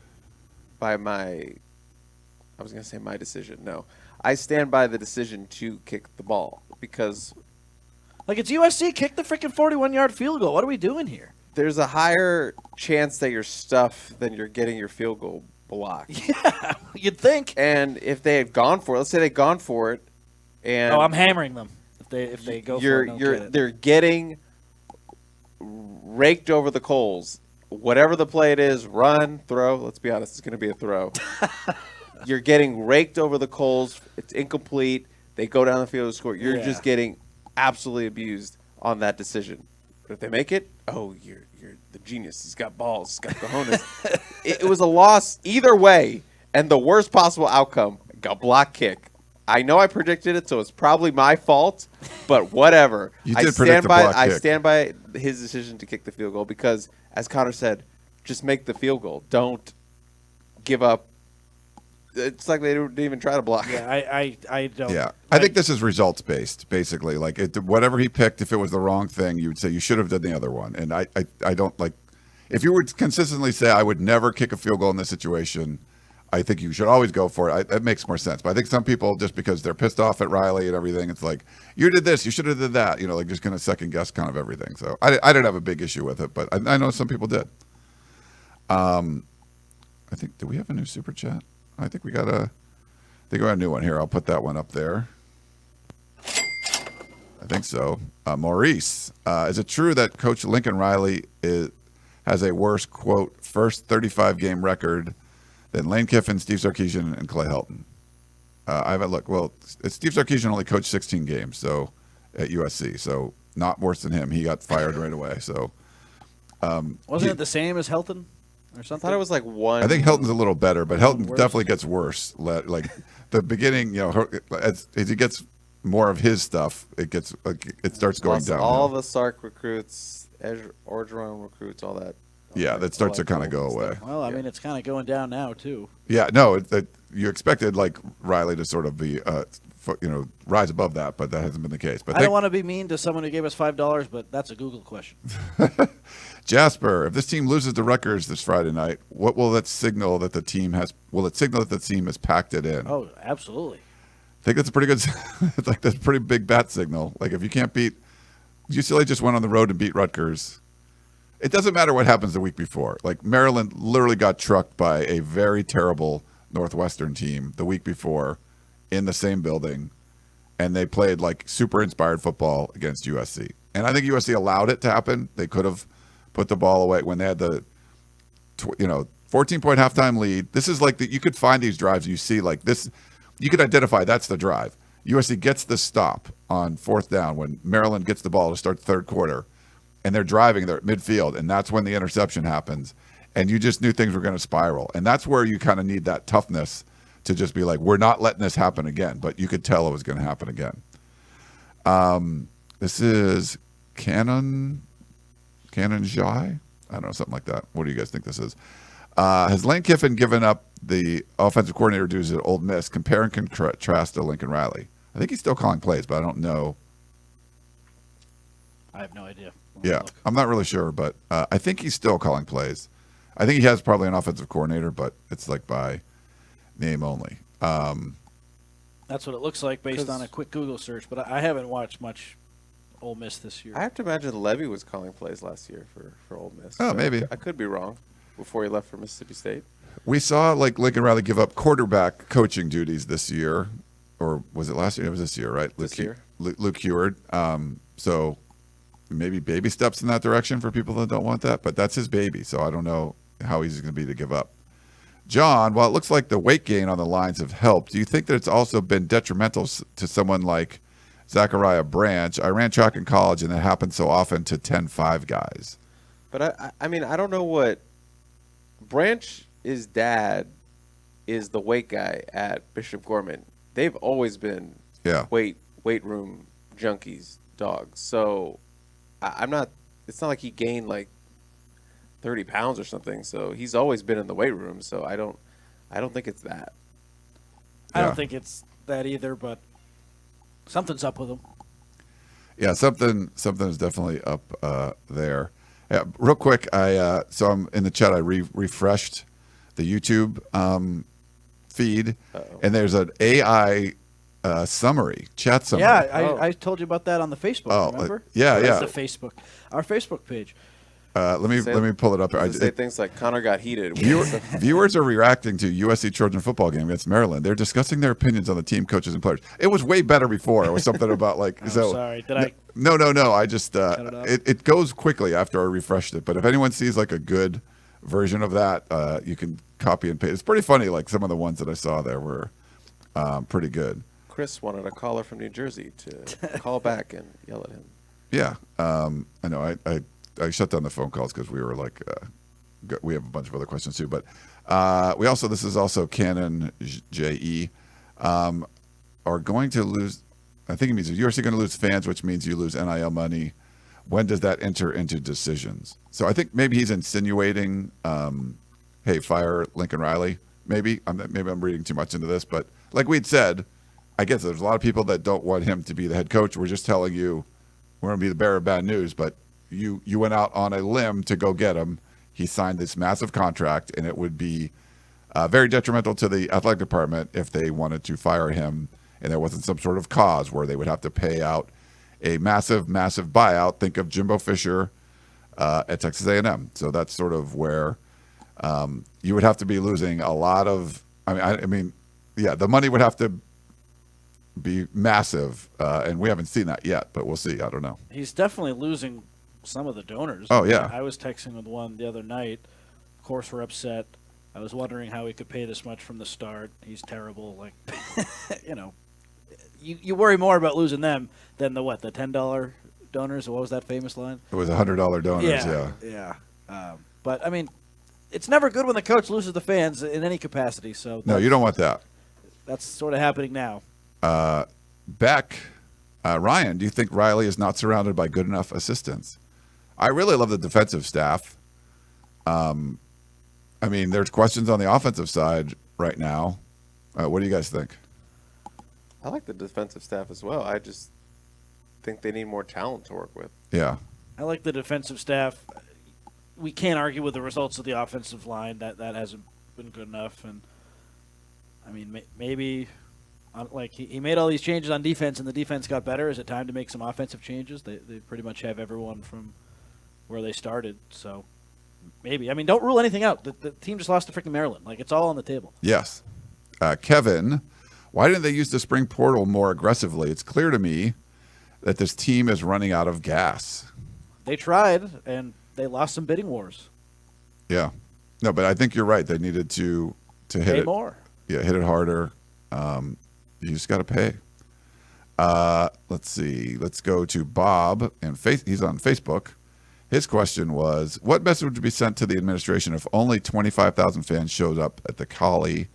by my – I was going to say my decision. No. I stand by the decision to kick the ball because – like, it's USC. Kick the freaking 41-yard field goal. What are we doing here? There's a higher chance that you're stuffed than you're getting your field goal blocked. Yeah, you'd think. And if they had gone for it, let's say they'd gone for it, and I'm hammering them if they go for it. They're getting raked over the coals. Whatever the play it is, run, throw. Let's be honest, it's going to be a throw. You're getting raked over the coals. It's incomplete. They go down the field to score. You're just getting absolutely abused on that decision. But if they make it, oh, you're the genius. He's got balls. He's got cojones. It was a loss either way, and the worst possible outcome, a block kick. I know I predicted it, so it's probably my fault, but whatever. You did predict the block kick. I stand by his decision to kick the field goal because, as Connor said, just make the field goal. Don't give up. It's like they didn't even try to block. Yeah, I don't. Yeah, I think this is results based, basically. Like whatever he picked, if it was the wrong thing, you would say you should have done the other one. And I don't like. If you would consistently say I would never kick a field goal in this situation, I think you should always go for it. That makes more sense. But I think some people, just because they're pissed off at Riley and everything, it's like, you did this, you should have did that. Like just going to second guess kind of everything. So I didn't have a big issue with it, but I know some people did. I think, do we have a new super chat? I think we got a new one here. I'll put that one up there. I think so. Maurice, is it true that Coach Lincoln Riley has a worse, quote, first 35-game record than Lane Kiffin, Steve Sarkisian, and Clay Helton? I haven't looked. Well, Steve Sarkisian only coached 16 games at USC, so not worse than him. He got fired right away. So wasn't it the same as Helton or something? I thought it was like one. I think Helton's a little better, but Helton definitely gets worse. Like the beginning, as he gets more of his stuff, it starts going down. All the Sark recruits, Orgeron recruits, all that. Yeah, that starts to kind of go away. Well, I mean, it's kind of going down now too. Yeah, no, you expected like Riley to sort of be, rise above that, but that hasn't been the case. But I don't want to be mean to someone who gave us $5, but that's a Google question. Jasper, if this team loses to Rutgers this Friday night, what will that signal that the team has? Will it signal that the team has packed it in? Oh, absolutely. I think that's a pretty good. That's a pretty big bat signal. Like if you can't beat UCLA, just went on the road and beat Rutgers. It doesn't matter what happens the week before. Like Maryland literally got trucked by a very terrible Northwestern team the week before in the same building, and they played like super inspired football against USC. And I think USC allowed it to happen. They could have put the ball away when they had the 14-point halftime lead. This is like you could find these drives and you see like this. You could identify that's the drive. USC gets the stop on fourth down when Maryland gets the ball to start the third quarter. And they're driving, they're at midfield, and that's when the interception happens. And you just knew things were going to spiral. And that's where you kind of need that toughness to just be like, we're not letting this happen again. But you could tell it was going to happen again. This is Cannon Jai? I don't know, something like that. What do you guys think this is? Has Lane Kiffin given up the offensive coordinator duties at Ole Miss? Compare and contrast to Lincoln Riley. I think he's still calling plays, but I don't know. I have no idea. Yeah, I'm not really sure, but I think he's still calling plays. I think he has probably an offensive coordinator, but it's like by name only. That's what it looks like based on a quick Google search, but I haven't watched much Ole Miss this year. I have to imagine Levy was calling plays last year for Ole Miss. Oh, maybe. I could be wrong before he left for Mississippi State. We saw like Lincoln Riley give up quarterback coaching duties this year, or was it last year? It was this year, right? This year. Luke Heward. So maybe baby steps in that direction for people that don't want that, but that's his baby, so I don't know how easy it's going to be to give up. John, while it looks like the weight gain on the lines have helped, do you think that it's also been detrimental to someone like Zachariah Branch? I ran track in college, and that happened so often to 10-5 guys. But I mean, I don't know what Branch's dad is the weight guy at Bishop Gorman. They've always been weight room junkies, dogs. So I'm not. It's not like he gained like 30 pounds or something. So he's always been in the weight room. So I don't think it's that. I don't think it's that either. But something's up with him. Yeah, something is definitely up there. Yeah, real quick, so I'm in the chat. I refreshed the YouTube feed, and there's an AI chat summary. Yeah, I told you about that on the Facebook. Remember? Yeah. The Facebook, our Facebook page. Let me pull it up. I say things like Connor got heated. Viewers are reacting to USC Trojan football game against Maryland. They're discussing their opinions on the team, coaches, and players. It was way better before. It was something about like. Sorry, did I? No. I just it goes quickly after I refreshed it. But if anyone sees like a good version of that, you can copy and paste. It's pretty funny. Like some of the ones that I saw there were pretty good. Chris wanted a caller from New Jersey to call back and yell at him. Yeah, I know. I I shut down the phone calls because we were like, we have a bunch of other questions too. But this is also Canon JE, are going to lose. I think it means you're going to lose fans, which means you lose NIL money. When does that enter into decisions? So I think maybe he's insinuating, hey, fire Lincoln Riley. Maybe I'm reading too much into this, but like we'd said, I guess there's a lot of people that don't want him to be the head coach. We're just telling you, we're going to be the bearer of bad news, but you went out on a limb to go get him. He signed this massive contract, and it would be very detrimental to the athletic department if they wanted to fire him, and there wasn't some sort of cause where they would have to pay out a massive, massive buyout. Think of Jimbo Fisher at Texas A&M. So that's sort of where you would have to be losing a lot of. I mean, the money would have to be massive, and we haven't seen that yet, but we'll see. I don't know. He's definitely losing some of the donors. Oh, yeah. I was texting with one the other night. Of course, we're upset. I was wondering how he could pay this much from the start. He's terrible. Like, you worry more about losing them than the $10 donors? What was that famous line? It was $100 donors. Yeah. But I mean, it's never good when the coach loses the fans in any capacity. So No, you don't want that. That's sort of happening now. Ryan, do you think Riley is not surrounded by good enough assistants? I really love the defensive staff. I mean, there's questions on the offensive side right now. What do you guys think? I like the defensive staff as well. I just think they need more talent to work with. Yeah. I like the defensive staff. We can't argue with the results of the offensive line. That hasn't been good enough. And, I mean, maybe like he made all these changes on defense, and the defense got better. Is it time to make some offensive changes? They pretty much have everyone from where they started. So maybe. I mean, don't rule anything out. The team just lost to freaking Maryland. Like, it's all on the table. Yes. Kevin, why didn't they use the spring portal more aggressively? It's clear to me that this team is running out of gas. They tried, and they lost some bidding wars. Yeah. No, but I think you're right. They needed to hit Pay it more. Yeah, hit it harder. You just got to pay. Let's see. Let's go to Bob, and he's on Facebook. His question was, what message would be sent to the administration if only 25,000 fans showed up at the Collie,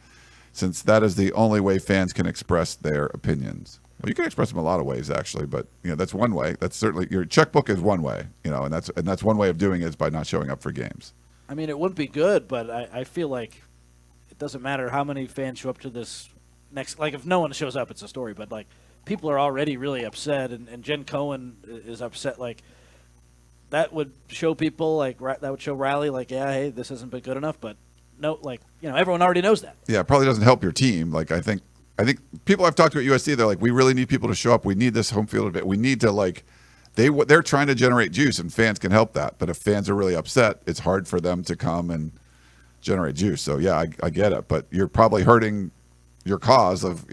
since that is the only way fans can express their opinions? Well, you can express them a lot of ways, actually, but that's one way. That's certainly, your checkbook is one way, and that's one way of doing it is by not showing up for games. I mean, it wouldn't be good, but I feel like it doesn't matter how many fans show up to this next. Like, if no one shows up, it's a story. But like, people are already really upset, and Jen Cohen is upset. Like, that would show people, like, that would show Riley, like, yeah, hey, this hasn't been good enough. But no, like, everyone already knows that. Yeah, it probably doesn't help your team. Like, I think people I've talked to at USC, they're like, we really need people to show up. We need this home field a bit. We need to, like, they're trying to generate juice, and fans can help that. But if fans are really upset, it's hard for them to come and generate juice. So yeah, I get it. But you're probably hurting your cause of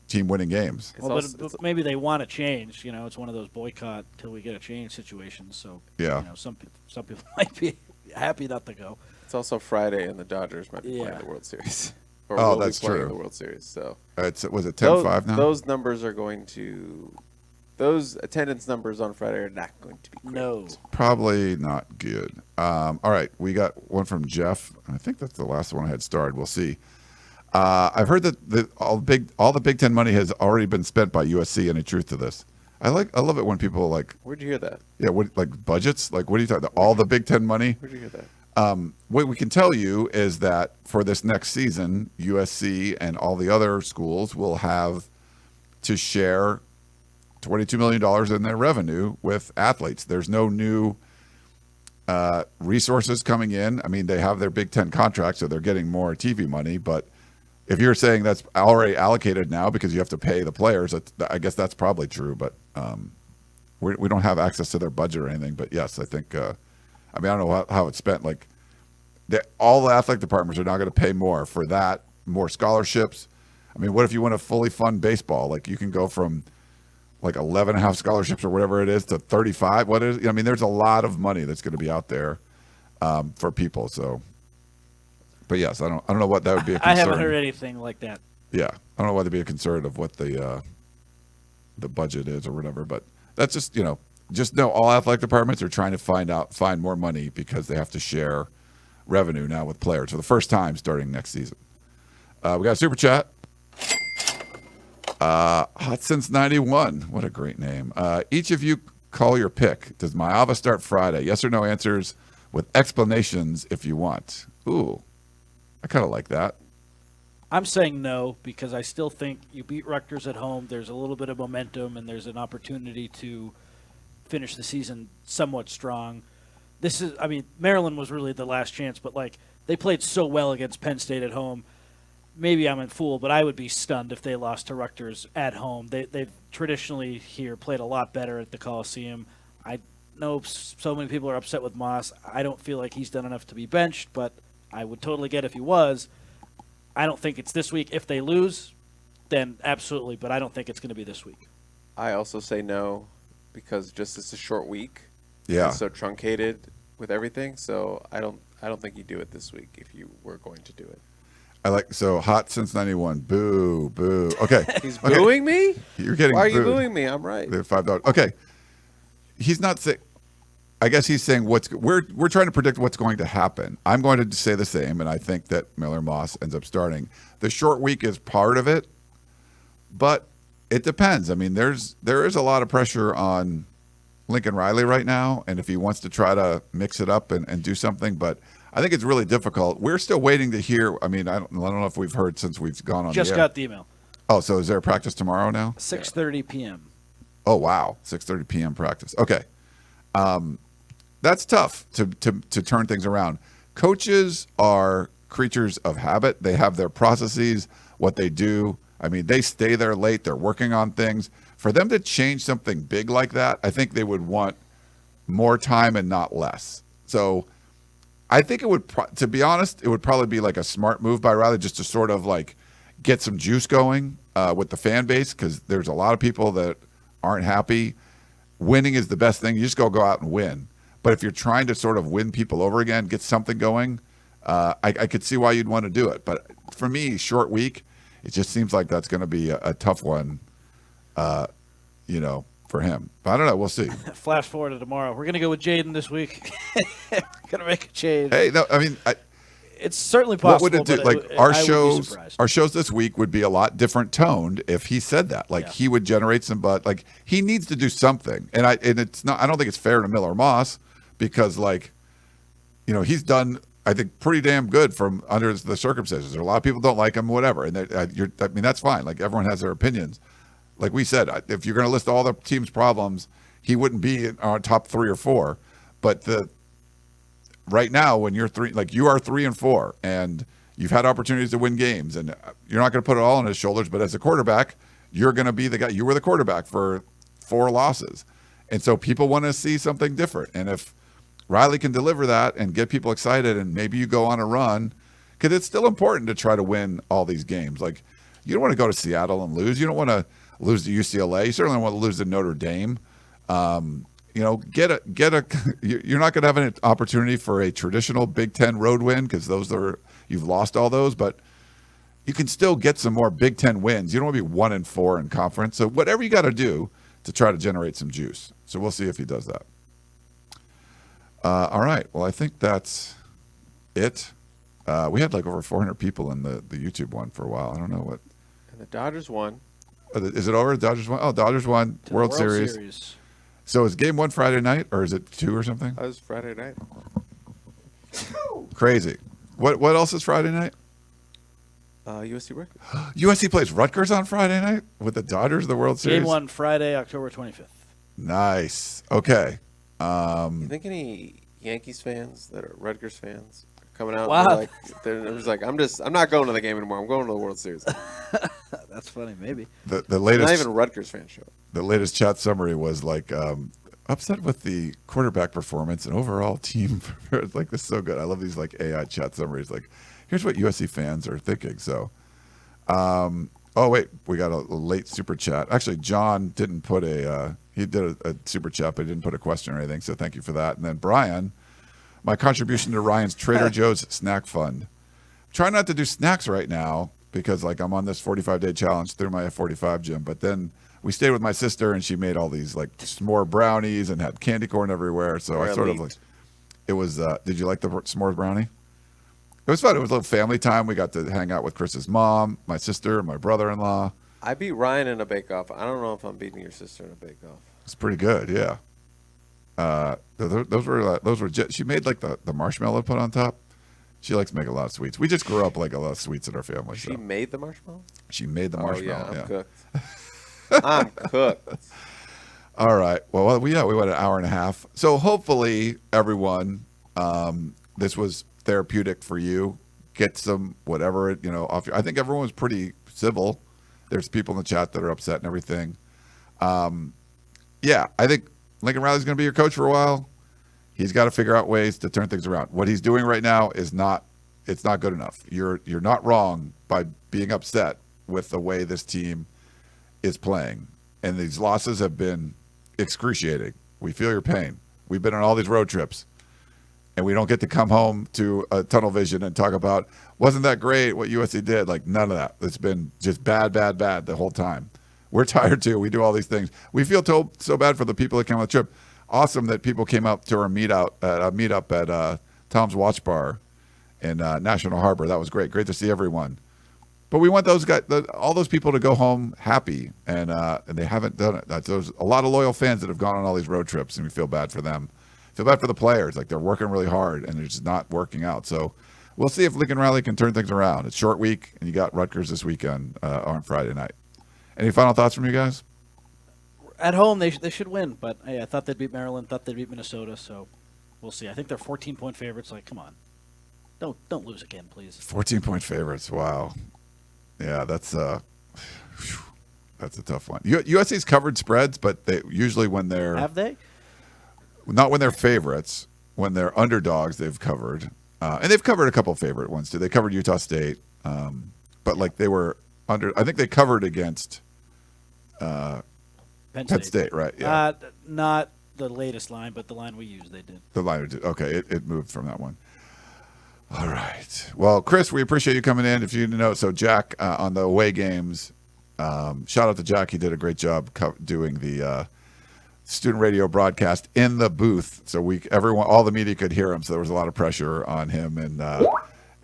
team winning games. Well, but maybe they want to change. It's one of those boycott till we get a change situations. So yeah, some people might be happy not to go. It's also Friday, and the Dodgers might be playing the World Series. Or that's true. The World Series. So was it 10-5 now? Those numbers are going to. Those attendance numbers on Friday are not going to be great. No. Probably not good. All right, we got one from Jeff. I think that's the last one I had started. We'll see. I've heard that all the Big Ten money has already been spent by USC. Any truth to this? I love it when people like. Where'd you hear that? Yeah, like budgets? Like, what are you talking about? All the Big Ten money? Where'd you hear that? What we can tell you is that for this next season, USC and all the other schools will have to share $22 million in their revenue with athletes. There's no new resources coming in. I mean, they have their Big Ten contract, so they're getting more TV money. But if you're saying that's already allocated now because you have to pay the players, I guess that's probably true. But we don't have access to their budget or anything. But yes, I think. I don't know how it's spent. Like, all the athletic departments are now going to pay more for that, more scholarships. I mean, what if you want to fully fund baseball? Like, you can go from like 11.5 scholarships or whatever it is to 35. What is? I mean, there's a lot of money that's going to be out there for people. So, but yes, I don't know what that would be a concern. I haven't heard anything like that. Yeah, I don't know why there'd be a concern of what the budget is or whatever. But that's just just know all athletic departments are trying to find more money because they have to share revenue now with players for the first time starting next season. We got a super chat. Hot since 91. What a great name. Each of you call your pick. Does Maava start Friday? Yes or no answers with explanations if you want. Ooh, I kind of like that. I'm saying no because I still think you beat Rutgers at home. There's a little bit of momentum, and there's an opportunity to finish the season somewhat strong. Maryland was really the last chance, but they played so well against Penn State at home. Maybe I'm a fool, but I would be stunned if they lost to Rutgers at home. They've traditionally here played a lot better at the Coliseum. I know so many people are upset with Moss. I don't feel like he's done enough to be benched, but I would totally get if he was. I don't think it's this week. If they lose, then absolutely, but I don't think it's going to be this week. I also say no because just it's a short week. Yeah. It's so truncated with everything, so I don't think you do it this week if you were going to do it. Hot since 91. Boo, boo. Okay. He's booing me? You're getting Why are you booed. booing me? I'm right. They're $5. Okay. He's not saying. I guess he's saying we're trying to predict what's going to happen. I'm going to say the same, and I think that Miller Moss ends up starting. The short week is part of it, but it depends. I mean, there is a lot of pressure on Lincoln Riley right now, and if he wants to try to mix it up and do something, but I think it's really difficult. We're still waiting to hear. I mean, I don't know if we've heard since we've gone on. Just the air. got the email. Oh, so is there a practice tomorrow now? 6:30 p.m. Oh wow, 6:30 p.m. practice. Okay. That's tough to turn things around. Coaches are creatures of habit. They have their processes, what they do. I mean, they stay there late. They're working on things. For them to change something big like that, I think they would want more time and not less. So I think it would, to be honest, it would probably be like a smart move by Riley just to sort of get some juice going with the fan base because there's a lot of people that aren't happy. Winning is the best thing. You just go out and win. But if you're trying to sort of win people over again, get something going, I could see why you'd want to do it. But for me, short week, it just seems like that's going to be a tough one, for him. But I don't know. We'll see. Flash forward to tomorrow. We're going to go with Jaden this week. We're going to make a change. Hey, no, I mean, it's certainly possible. What would it do? But Our I shows, would be our shows this week would be a lot different toned if he said that. He would generate some, but he needs to do something. And it's not. I don't think it's fair to Miller Moss because he's done. I think pretty damn good from under the circumstances. A lot of people don't like him, whatever. And that's fine. Everyone has their opinions. Like we said, if you're going to list all the team's problems, he wouldn't be in our top 3 or 4. But right now, when you're you are 3 and 4, and you've had opportunities to win games, and you're not going to put it all on his shoulders. But as a quarterback, you're going to be the guy. You were the quarterback for 4 losses, and so people want to see something different. And if Riley can deliver that and get people excited, and maybe you go on a run, because it's still important to try to win all these games. You don't want to go to Seattle and lose. You don't want to lose to UCLA. You certainly don't want to lose to Notre Dame. You're not going to have an opportunity for a traditional Big Ten road win because you've lost all those, but you can still get some more Big Ten wins. You don't want to be 1 and 4 in conference. So whatever you got to do to try to generate some juice. So we'll see if he does that. All right. Well, I think that's it. We had over 400 people in the YouTube one for a while. I don't know what. And the Dodgers won. Is it over? Dodgers won? Oh, Dodgers won. World Series. So is game 1 Friday night or is it 2 or something? That was Friday night. Crazy. What else is Friday night? USC Rutgers. USC plays Rutgers on Friday night with the Dodgers, the World Series. Game 1 Friday, October 25th. Nice. Okay. You think any Yankees fans that are Rutgers fans are coming out? Wow. And I'm not going to the game anymore. I'm going to the World Series. That's funny. Maybe the latest. Not even a Rutgers fan show. The latest chat summary was upset with the quarterback performance and overall team. This is so good. I love these AI chat summaries. Here's what USC fans are thinking. So, oh wait, we got a late super chat. Actually, John didn't put he did a super chat, but he didn't put a question or anything. So thank you for that. And then Brian, my contribution to Ryan's Trader Joe's snack fund. Try not to do snacks right now because like I'm on this 45-day challenge through my F45 gym. But then we stayed with my sister, and she made all these like s'more brownies and had candy corn everywhere. So I sort of like, it was. Did you like the s'mores brownie? It was fun. It was a little family time. We got to hang out with Chris's mom, my sister, and my brother-in-law. I beat Ryan in a bake-off. I don't know if I'm beating your sister in a bake-off. It's pretty good, yeah. Those were. She made like the marshmallow put on top. She likes to make a lot of sweets. We just grew up like a lot of sweets in our family. She made the marshmallow? She made the marshmallow. Oh, yeah, I'm cooked. I'm cooked. All right. Well, we went an hour and a half. So hopefully, everyone, this was therapeutic for you. Get some whatever off your. I think everyone was pretty civil. There's people in the chat that are upset and everything. Yeah, I think Lincoln Riley's going to be your coach for a while. He's got to figure out ways to turn things around. What he's doing right now is not good enough. You're not wrong by being upset with the way this team is playing. And these losses have been excruciating. We feel your pain. We've been on all these road trips, and we don't get to come home to a tunnel vision and talk about, wasn't that great what USC did? Like, none of that. It's been just bad the whole time. We're tired too. We do all these things. We feel so bad for the people that came on the trip. Awesome that people came up to our meetup at Tom's Watch Bar in National Harbor. That was great. Great to see everyone. But we want those guys, all those people to go home happy, and they haven't done it. There's a lot of loyal fans that have gone on all these road trips, and we feel bad for them. Feel bad for the players. Like, they're working really hard, and it's just not working out. So we'll see if Lincoln Riley can turn things around. It's short week, and you got Rutgers this weekend on Friday night. Any final thoughts from you guys? At home, they should win, but I thought they'd beat Maryland, thought they'd beat Minnesota, so we'll see. I think they're 14-point favorites. Like, come on, don't lose again, please. 14-point favorites. Wow. Yeah, that's a tough one. USC's covered spreads, but they usually when they're have they not when they're favorites, when they're underdogs, they've covered, and they've covered a couple of favorite ones too. They covered Utah State, but like they were under. I think they covered against. Penn State, right? Yeah. Not the latest line, but the line we used, they did. The line, okay, it moved from that one. All right. Well, Chris, we appreciate you coming in. If you didn't know, so Jack on the away games, shout out to Jack. He did a great job doing the student radio broadcast in the booth, so all the media could hear him. So there was a lot of pressure on him and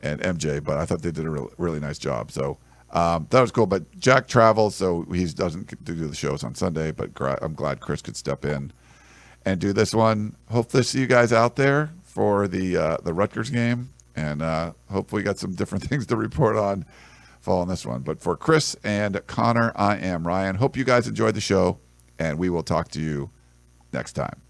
MJ, but I thought they did a really nice job. So. That was cool, but Jack travels, so he doesn't do the shows on Sunday, but I'm glad Chris could step in and do this one. Hopefully see you guys out there for the Rutgers game, and hopefully we got some different things to report on following this one. But for Chris and Connor, I am Ryan. Hope you guys enjoyed the show, and we will talk to you next time.